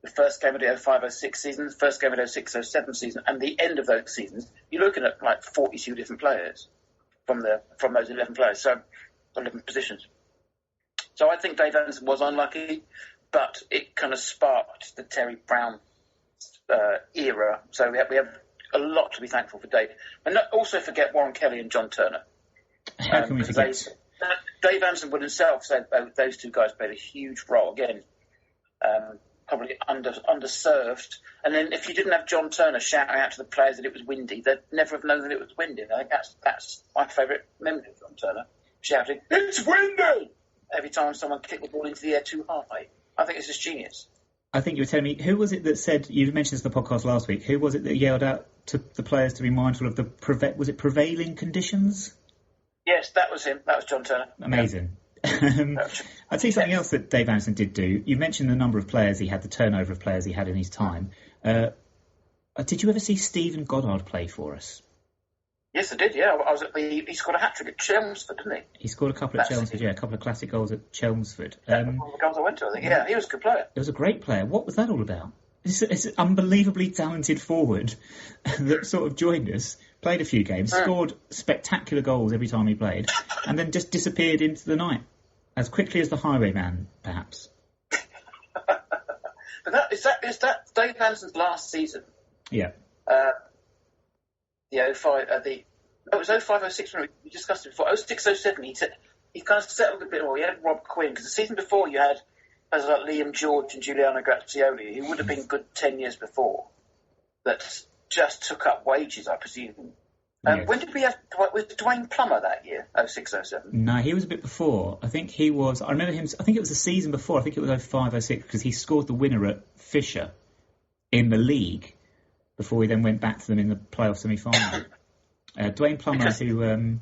[SPEAKER 4] the first game of the 05-06 season, the first game of the 06-07 season, and the end of those seasons, you're looking at like 42 different players from those 11 players, so 11 positions. So I think Dave Anderson was unlucky, but it kind of sparked the Terry Brown era. So we have a lot to be thankful for Dave. And not also forget Warren Kelly and John Turner.
[SPEAKER 3] How can we forget?
[SPEAKER 4] Dave Anderson would himself say those 2 guys played a huge role. Again, probably underserved. And then if you didn't have John Turner shouting out to the players that it was windy, they'd never have known that it was windy. I think that's my favourite memory of John Turner, shouting, "It's windy!" every time someone kicked the ball into the air too high. I think it's just genius.
[SPEAKER 3] I think you were telling me, who was it that said, you mentioned this in the podcast last week, who was it that yelled out to the players to be mindful of the prevailing conditions?
[SPEAKER 4] Yes, that was him. That was John Turner.
[SPEAKER 3] Amazing. Yeah. I'd say something else that Dave Anderson did do. You mentioned the number of players he had, the turnover of players he had in his time. Did you ever see Stephen Goddard play for us?
[SPEAKER 4] Yes, I did, yeah. I was he scored a hat-trick at Chelmsford, didn't he?
[SPEAKER 3] He scored a couple at Chelmsford, yeah, a couple of classic goals at Chelmsford.
[SPEAKER 4] One of the goals I went to, I think. Yeah, he was a good player.
[SPEAKER 3] He was a great player. What was that all about? It's an unbelievably talented forward that sort of joined us, played a few games, scored spectacular goals every time he played, and then just disappeared into the night. As quickly as the Highwayman, perhaps.
[SPEAKER 4] Is that Dave Anderson's last season?
[SPEAKER 3] Yeah.
[SPEAKER 4] The 05, it was 05-06 when we discussed it before. 06-07, he kind of settled a bit more. He had Rob Quinn, because the season before you had players like Liam George and Giuliano Grazioli, who would have been good 10 years before, that just took up wages, I presume.
[SPEAKER 3] Yes.
[SPEAKER 4] When did we have, was Dwayne Plummer that year, 06-07?
[SPEAKER 3] No, he was a bit before. I think he was, I remember him, I think it was the season before, I think it was 05-06, because he scored the winner at Fisher in the league before he then went back to them in the playoff semi-final. Dwayne Plummer, who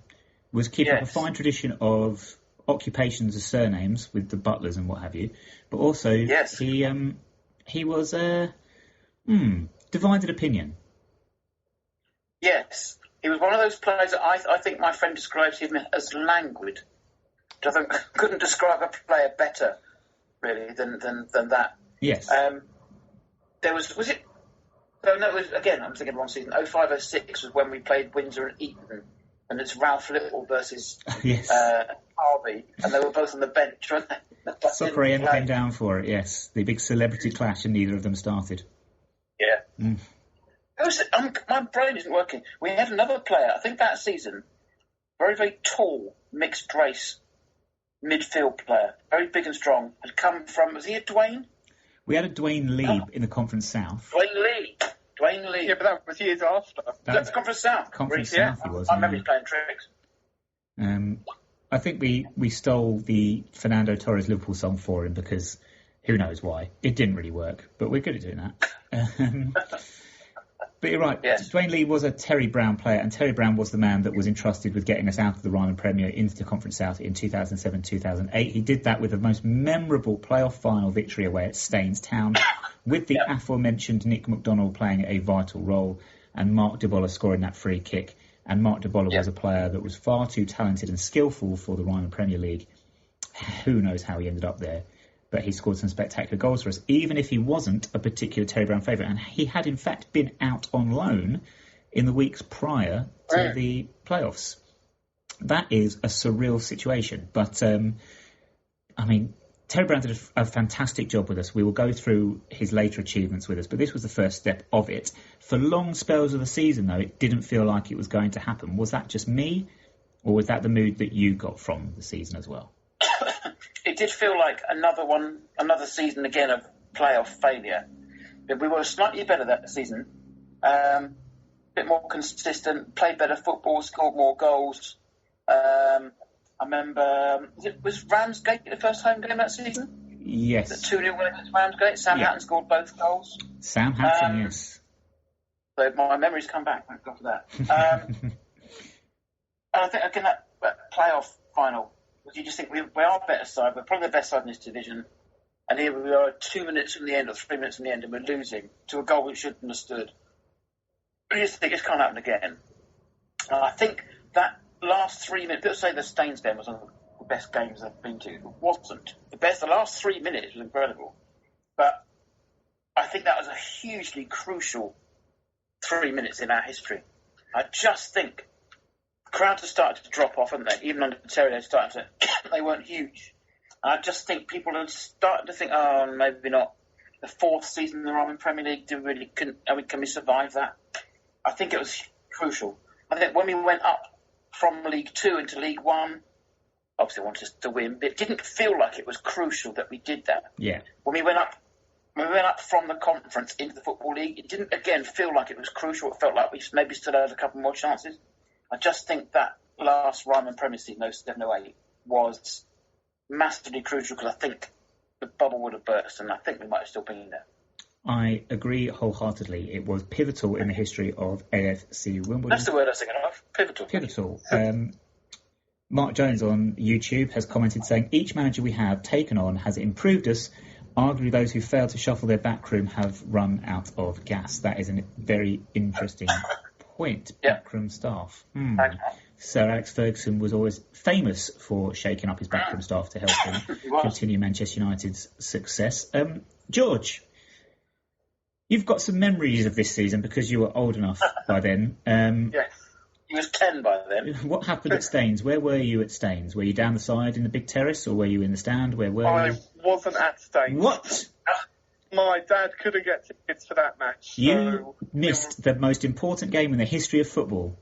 [SPEAKER 3] was keeping up a fine tradition of occupations as surnames with the Butlers and what have you, but also he was divided opinion.
[SPEAKER 4] Yes, he was one of those players that I think my friend describes him as languid. I think couldn't describe a player better, really, than that.
[SPEAKER 3] Yes.
[SPEAKER 4] Was it? Oh, no, it was, again, I'm thinking wrong season. 05-06 was when we played Windsor and Eton, and it's Ralph Little versus Harvey, and they were both on the bench, weren't they?
[SPEAKER 3] Soccer AM came down for it, yes. The big celebrity clash, and neither of them started.
[SPEAKER 4] Yeah.
[SPEAKER 3] Mm.
[SPEAKER 4] My brain isn't working. We had another player, I think that season, very, very tall, mixed race midfield player, very big and strong, had come from, was he a Dwayne? We
[SPEAKER 3] had a Dwayne Lee in the Conference South.
[SPEAKER 4] Dwayne Lee.
[SPEAKER 7] Yeah, but that was years after.
[SPEAKER 4] That's Conference South.
[SPEAKER 3] Conference South he was.
[SPEAKER 4] I remember he's playing tricks.
[SPEAKER 3] I think we stole the Fernando Torres Liverpool song for him because who knows why. It didn't really work, but we're good at doing that. But you're right.
[SPEAKER 4] Yes.
[SPEAKER 3] Dwayne Lee was a Terry Brown player, and Terry Brown was the man that was entrusted with getting us out of the Ryman Premier into the Conference South in 2007-2008. He did that with the most memorable playoff final victory away at Staines Town, with the aforementioned Nick McDonald playing a vital role and Mark DeBolla scoring that free kick. And Mark DeBolla was a player that was far too talented and skillful for the Ryman Premier League. Who knows how he ended up there. But he scored some spectacular goals for us, even if he wasn't a particular Terry Brown favourite. And he had, in fact, been out on loan in the weeks prior to the playoffs. That is a surreal situation. But, I mean, Terry Brown did a fantastic job with us. We will go through his later achievements with us, but this was the first step of it. For long spells of the season, though, it didn't feel like it was going to happen. Was that just me, or was that the mood that you got from the season as well?
[SPEAKER 4] It did feel like another season again of playoff failure. We were slightly better that season, a bit more consistent, played better football, scored more goals. I remember, was Ramsgate the first home game that season?
[SPEAKER 3] Yes.
[SPEAKER 4] The 2-0 win against Ramsgate. Sam Hatton scored both goals.
[SPEAKER 3] Sam Hatton, yes.
[SPEAKER 4] So my memories come back. Thank God for that. And I think again that playoff final. You just think we are a better side. We're probably the best side in this division. And here we are 2 minutes from the end or 3 minutes from the end and we're losing to a goal we shouldn't have stood. But you just think it's can't happen again. And I think that last 3 minutes, people say the Staines game was one of the best games I've been to. It wasn't. The last 3 minutes was incredible. But I think that was a hugely crucial 3 minutes in our history. I just think crowds have started to drop off, haven't they? Even under Terry, they weren't huge. And I just think people are starting to think, oh, maybe not. The fourth season in the Roman Premier League, can we survive that? I think it was crucial. I think when we went up from League 2 into League 1, obviously I wanted us to win, but it didn't feel like it was crucial that we did that.
[SPEAKER 3] Yeah.
[SPEAKER 4] When we went up from the conference into the Football League, it didn't, again, feel like it was crucial. It felt like we maybe still had a couple more chances. I just think that last Ryman Premier season, 07-08, was massively crucial because I think the bubble would have burst and I think we might have still been there.
[SPEAKER 3] I agree wholeheartedly. It was pivotal in the history of AFC Wimbledon.
[SPEAKER 4] That's the word I was thinking of. Pivotal.
[SPEAKER 3] Pivotal. Mark Jones on YouTube has commented saying, each manager we have taken on has improved us. Arguably those who failed to shuffle their backroom have run out of gas. That is a very interesting point. Backroom staff. Sir Alex Ferguson was always famous for shaking up his backroom staff to help him continue Manchester United's success. George, you've got some memories of this season because you were old enough by then.
[SPEAKER 4] Yes, he was 10 by then.
[SPEAKER 3] What happened at Staines? Where were you at Staines? Were you down the side in the big terrace or were you in the stand? Where were you?
[SPEAKER 7] I wasn't at Staines.
[SPEAKER 3] What?
[SPEAKER 7] My dad couldn't get tickets for that match.
[SPEAKER 3] You missed the most important game in the history of football.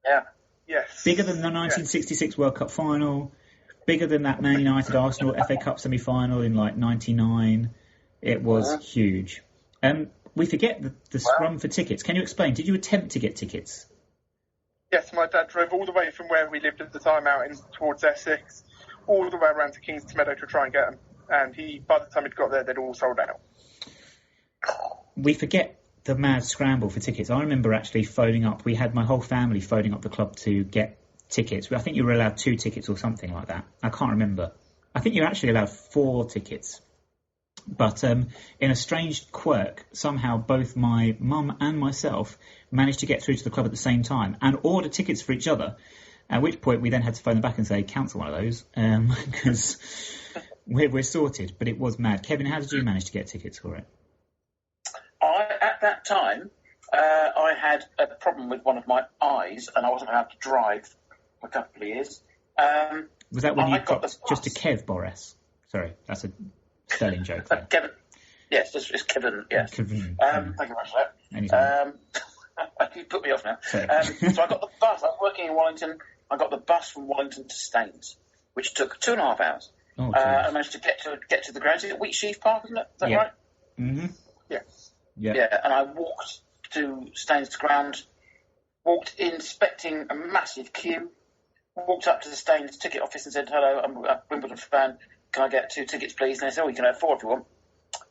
[SPEAKER 4] Yeah.
[SPEAKER 7] Yes.
[SPEAKER 3] Bigger than the 1966 World Cup final, bigger than that Man United Arsenal FA Cup semi-final in like 99. It was huge. We forget the scrum for tickets. Can you explain? Did you attempt to get tickets?
[SPEAKER 7] Yes, my dad drove all the way from where we lived at the time out towards Essex, all the way around to Kingsmeadow to try and get them. And by the time he'd got there, they'd all sold out.
[SPEAKER 3] We forget the mad scramble for tickets. I remember actually phoning up. We had my whole family phoning up the club to get tickets. I think you were allowed 2 tickets or something like that. I can't remember. I think you were actually allowed 4 tickets. But in a strange quirk, somehow both my mum and myself managed to get through to the club at the same time and order tickets for each other, at which point we then had to phone them back and say, cancel one of those, because we're sorted. But it was mad. Kevin, how did you manage to get tickets for it?
[SPEAKER 4] At that time, I had a problem with one of my eyes, and I wasn't allowed to drive for a couple of years.
[SPEAKER 3] Was that when you got just a Kev, Boris? Sorry, that's a Sterling joke there.
[SPEAKER 4] Kevin. Yes, it's Kevin, yes.
[SPEAKER 3] Kevin.
[SPEAKER 4] Thank you very much for that. You put me off now. So I got the bus. I was working in Wallington. I got the bus from Wallington to Staines, which took 2.5 hours.
[SPEAKER 3] Oh,
[SPEAKER 4] I managed to get to the grounds. Is it Wheatsheaf Park, isn't it? Is that right?
[SPEAKER 3] Mm-hmm.
[SPEAKER 4] Yeah.
[SPEAKER 3] Yeah.
[SPEAKER 4] And I walked to Staines ground, walked in expecting a massive queue, walked up to the Staines ticket office and said, hello, I'm a Wimbledon fan. Can I get 2 tickets, please? And they said, you can have 4 if you want.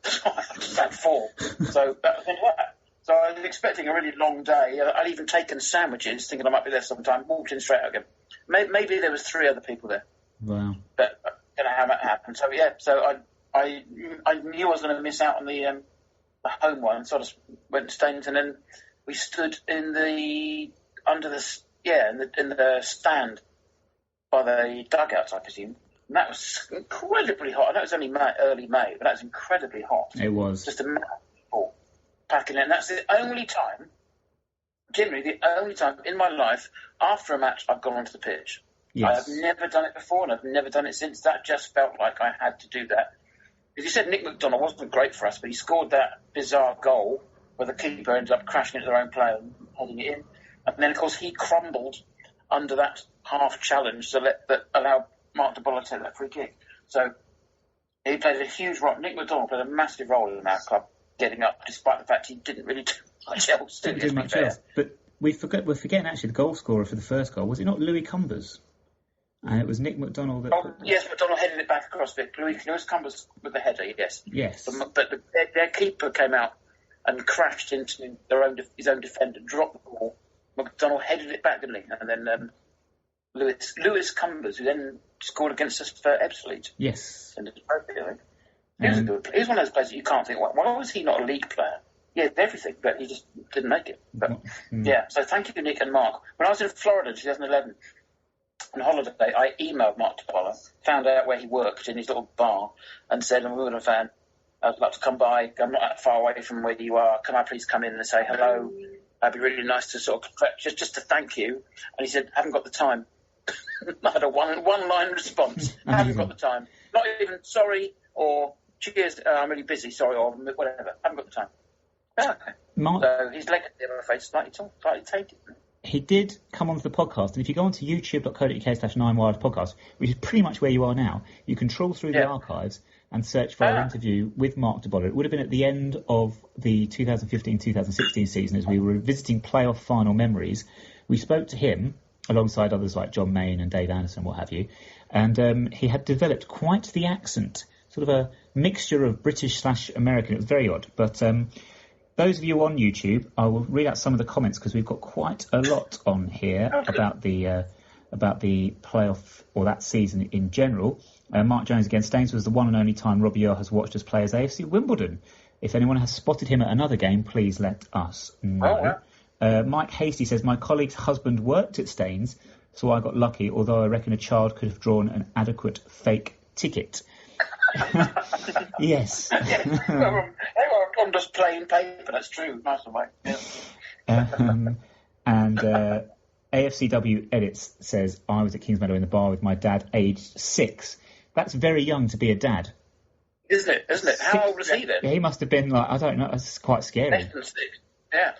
[SPEAKER 4] So I just had 4. So that was into that. So I was expecting a really long day. I'd even taken sandwiches, thinking I might be there sometime, walked in straight out again. Maybe there was 3 other people there.
[SPEAKER 3] Wow.
[SPEAKER 4] But I don't know how that happened. So, I knew I was going to miss out on the home one. So I just went to Staines, and then we stood in the stand by the dugouts, I presume. And that was incredibly hot. I know it was only early May, but that was incredibly hot.
[SPEAKER 3] It was.
[SPEAKER 4] Just a mass of people packing in. And that's the only time, generally the only time in my life, after a match, I've gone onto the pitch.
[SPEAKER 3] Yes.
[SPEAKER 4] I've never done it before, and I've never done it since. That just felt like I had to do that. As you said, Nick McDonald wasn't great for us, but he scored that bizarre goal where the keeper ended up crashing into their own player and heading it in. And then, of course, he crumbled under that half challenge that allowed Mark de Bolle to take that free kick. So he played a huge role. Nick McDonald played a massive role in our club getting up, despite the fact he didn't really do much else.
[SPEAKER 3] Didn't do much else. But we're forgetting actually the goal scorer for the first goal. Was it not Louis Cumbers? And it was Nick McDonald that...
[SPEAKER 4] Yes, McDonald headed it back across Vic. Louis Cumbers with the header, yes.
[SPEAKER 3] Yes.
[SPEAKER 4] But their keeper came out and crashed into his own defender, dropped the ball. McDonald headed it back, didn't he? And then Louis Cumbers, who then scored against us for Ebbsfleet.
[SPEAKER 3] Yes.
[SPEAKER 4] And he was a good player. He was one of those players that you can't think, why was he not a league player? He had everything, but he just didn't make it. But so thank you, Nick and Mark. When I was in Florida in 2011, on holiday, I emailed Mark de Bolle, found out where he worked in his little bar, and said, I'm a Wimbledon fan. I'd like to come by. I'm not that far away from where you are. Can I please come in and say hello? It'd be really nice to sort of just to thank you. And he said, haven't got the time. I had a one-line response. Haven't got the time. Not even sorry or cheers, I'm really busy, sorry, or whatever. Haven't got the time. Oh, okay.
[SPEAKER 3] Mark,
[SPEAKER 4] so his leg, I'm afraid, slightly tainted.
[SPEAKER 3] He did come onto the podcast, and if you go onto youtube.co.uk/9wired podcast, which is pretty much where you are now, you can trawl through the archives and search for our interview with Mark de Bolle. It would have been at the end of the 2015-2016 season as we were revisiting playoff final memories. We spoke to him alongside others like John Mayne and Dave Anderson, what have you, and he had developed quite the accent, sort of a mixture of British/American. It was very odd, but... those of you on YouTube, I will read out some of the comments because we've got quite a lot on here about the playoff or that season in general. Mark Jones against Staines was the one and only time Robbie Earle has watched us play as AFC Wimbledon. If anyone has spotted him at another game, please let us know. Mike Hasty says, my colleague's husband worked at Staines, so I got lucky, although I reckon a child could have drawn an adequate fake ticket. Yes.
[SPEAKER 4] I'm just plain paper, that's true. Nice one, mate.
[SPEAKER 3] Yeah. And AFCW Edits says, I was at Kingsmeadow in the bar with my dad, aged 6. That's very young to be a dad.
[SPEAKER 4] Isn't it? How old was he then?
[SPEAKER 3] Yeah, he must have been like, I don't know, it's quite scary.
[SPEAKER 4] Less than 6. Yeah.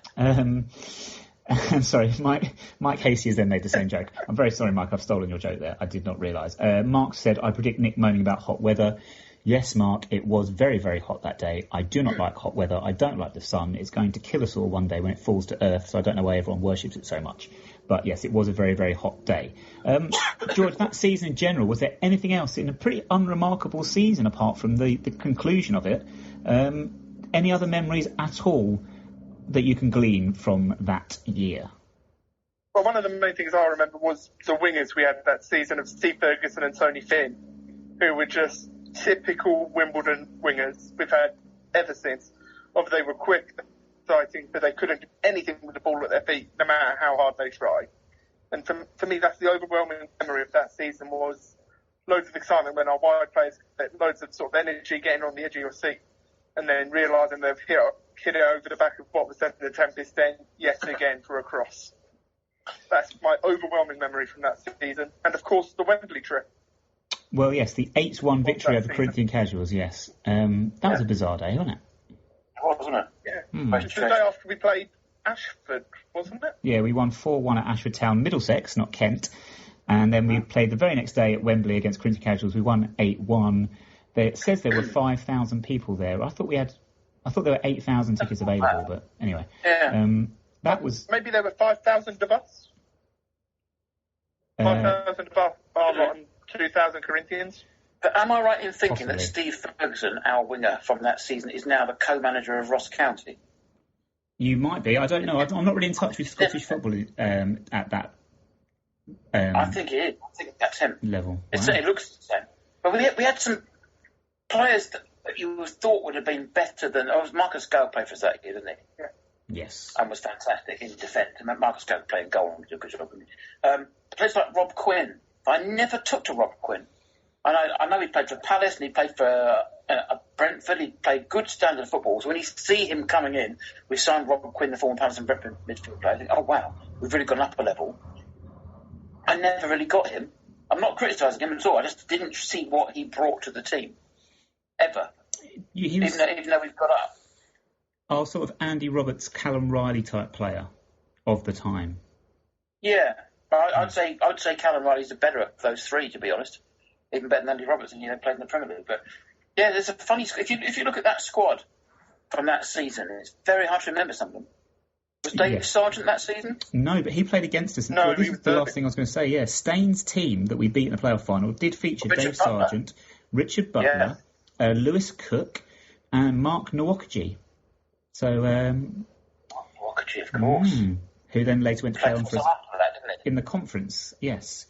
[SPEAKER 3] I'm sorry, Mike Hasey has then made the same joke. I'm very sorry, Mike, I've stolen your joke there. I did not realise. Mark said, I predict Nick moaning about hot weather. Yes, Mark, it was very, very hot that day. I do not like hot weather. I don't like the sun. It's going to kill us all one day when it falls to earth, so I don't know why everyone worships it so much. But yes, it was a very, very hot day. George, that season in general, was there anything else in a pretty unremarkable season apart from the conclusion of it? Any other memories at all that you can glean from that year?
[SPEAKER 7] Well, one of the main things I remember was the wingers we had that season of Steve Ferguson and Tony Finn, who were just typical Wimbledon wingers we've had ever since. Obviously, they were quick, exciting, but they couldn't do anything with the ball at their feet, no matter how hard they tried. And for me, that's the overwhelming memory of that season, was loads of excitement when our wide players had loads of sort of energy, getting on the edge of your seat, and then realising they've hit it over the back of what was then the Tempest, then yet again for a cross. That's my overwhelming memory from that season. And of course, the Wembley trip.
[SPEAKER 3] Well, yes, the 8-1 victory over Corinthian Casuals, yes. That was a bizarre day, wasn't it?
[SPEAKER 4] It wasn't it?
[SPEAKER 7] Yeah. It was the day after we played Ashford, wasn't it?
[SPEAKER 3] Yeah, we won 4-1 at Ashford Town, Middlesex, not Kent. And then we played the very next day at Wembley against Corinthian Casuals. We won 8-1. It says there were 5,000 people there. I thought there were 8,000 tickets available, but anyway.
[SPEAKER 4] Yeah.
[SPEAKER 3] That was...
[SPEAKER 7] Maybe there were 5,000 of us. 5,000 of our lot and 2,000 Corinthians.
[SPEAKER 4] But am I right in thinking
[SPEAKER 3] Possibly.
[SPEAKER 4] that Steve Ferguson, our winger from that season, is now the co-manager of Ross County?
[SPEAKER 3] You might be. I don't know. I'm not really in touch with Scottish football at that
[SPEAKER 4] I think he is. I think that's him.
[SPEAKER 3] level.
[SPEAKER 4] It
[SPEAKER 3] Wow.
[SPEAKER 4] certainly looks the same. But we had some players that you thought would have been better than... Marcus Gale played for us that year, didn't he? Yeah.
[SPEAKER 3] Yes.
[SPEAKER 4] And was fantastic in defence. Marcus Gale playing goal and did a good job. Players like Rob Quinn. I never took to Rob Quinn. I know he played for Palace and he played for Brentford. He played good standard football. So when you see him coming in, we signed Rob Quinn, the former Palace and Brentford midfield player. I think, oh wow, we've really gone up a level. I never really got him. I'm not criticising him at all. I just didn't see what he brought to the team ever.
[SPEAKER 3] He was
[SPEAKER 4] Even though we've got up.
[SPEAKER 3] our sort of Andy Roberts, Callum Riley type player of the time.
[SPEAKER 4] Yeah, I'd say Callum Riley's the better of those three, to be honest. Even better than Andy Robertson, played in the Premier League. But yeah, there's a funny. If you look at that squad from that season, it's very hard to remember some of them. Was David Sargent that season?
[SPEAKER 3] No, but he played against us.
[SPEAKER 7] No,
[SPEAKER 3] Well, this
[SPEAKER 7] he
[SPEAKER 3] is
[SPEAKER 7] was
[SPEAKER 3] the last
[SPEAKER 7] perfect.
[SPEAKER 3] thing I was going to say. Yeah, Staines' team that we beat in the playoff final did feature
[SPEAKER 4] Richard
[SPEAKER 3] Dave
[SPEAKER 4] Butler.
[SPEAKER 3] Sargent, Richard Butler, Lewis Cook, and Mark Nwakaji. So,
[SPEAKER 4] Walkergy, of course.
[SPEAKER 3] who then later went to play on for us
[SPEAKER 4] After that, didn't it?
[SPEAKER 3] in the conference. Yes.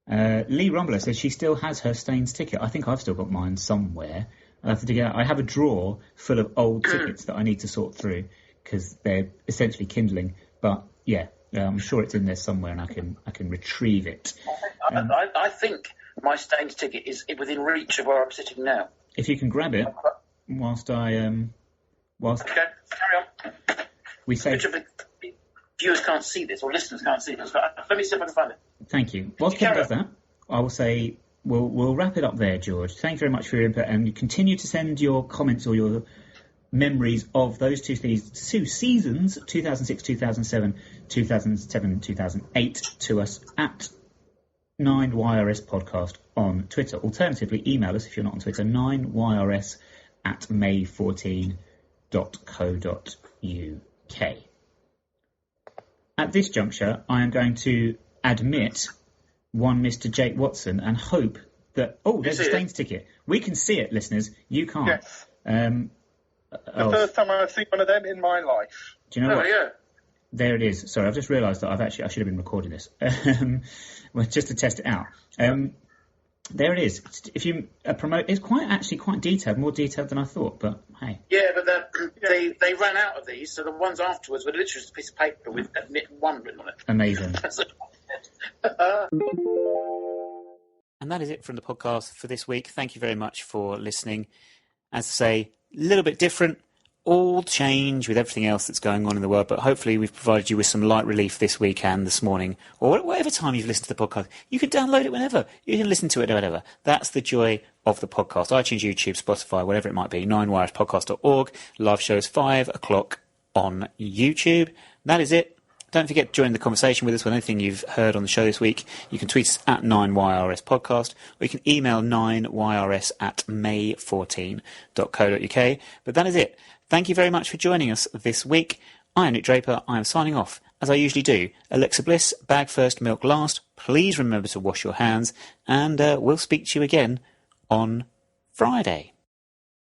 [SPEAKER 3] Lee Rumbler says she still has her Staines ticket. I think I've still got mine somewhere. I'll have to dig it out. I have a drawer full of old tickets that I need to sort through because they're essentially kindling. But yeah, I'm sure it's in there somewhere, and I can retrieve it.
[SPEAKER 4] I think my Staines ticket is within reach of where I'm sitting now.
[SPEAKER 3] If you can grab it, whilst
[SPEAKER 4] Okay, carry on.
[SPEAKER 3] we say
[SPEAKER 4] Viewers can't see this, or listeners can't see this, but let me see if I can find it.
[SPEAKER 3] thank you. Whilst Kim does that, I will say we'll wrap it up there, George. Thank you very much for your input, and you continue to send your comments or your memories of those two seasons, 2006, 2007, 2007, 2008, to us at 9YRS Podcast on Twitter. Alternatively, email us if you're not on Twitter, 9YRS@may14.co.uk. At this juncture, I am going to admit one Mr. Jake Watson and hope that... Oh, there's a Staines ticket. We can see it, listeners. You can't.
[SPEAKER 7] Yes. The first time I've seen one of them in my life.
[SPEAKER 3] Do you know what?
[SPEAKER 4] Yeah.
[SPEAKER 3] There it is. Sorry, I've just realised that I should have been recording this. Well, just to test it out. There it is. If you promote, it's quite detailed, more detailed than I thought. But hey,
[SPEAKER 4] Yeah, but they ran out of these, so the ones afterwards were literally just a piece of paper with admit one written on it.
[SPEAKER 3] amazing.
[SPEAKER 8] And that is it from the podcast for this week. Thank you very much for listening. As I say, a little bit different,
[SPEAKER 3] all change with everything else that's going on in the world, but hopefully we've provided you with some light relief this week and this morning, or whatever time you've listened to the podcast. You can download it whenever. You can listen to it whenever. That's the joy of the podcast. iTunes, YouTube, Spotify, whatever it might be. 9wirespodcast.org. Live shows 5 o'clock on YouTube. That is it. Don't forget to join the conversation with us with anything you've heard on the show this week. You can tweet us at 9YRS or you can email 9YRS@may14.co.uk. But that is it. Thank you very much for joining us this week. I am Nick Draper. I am signing off, as I usually do. Alexa Bliss, bag first, milk last. Please remember to wash your hands, and we'll speak to you again on Friday.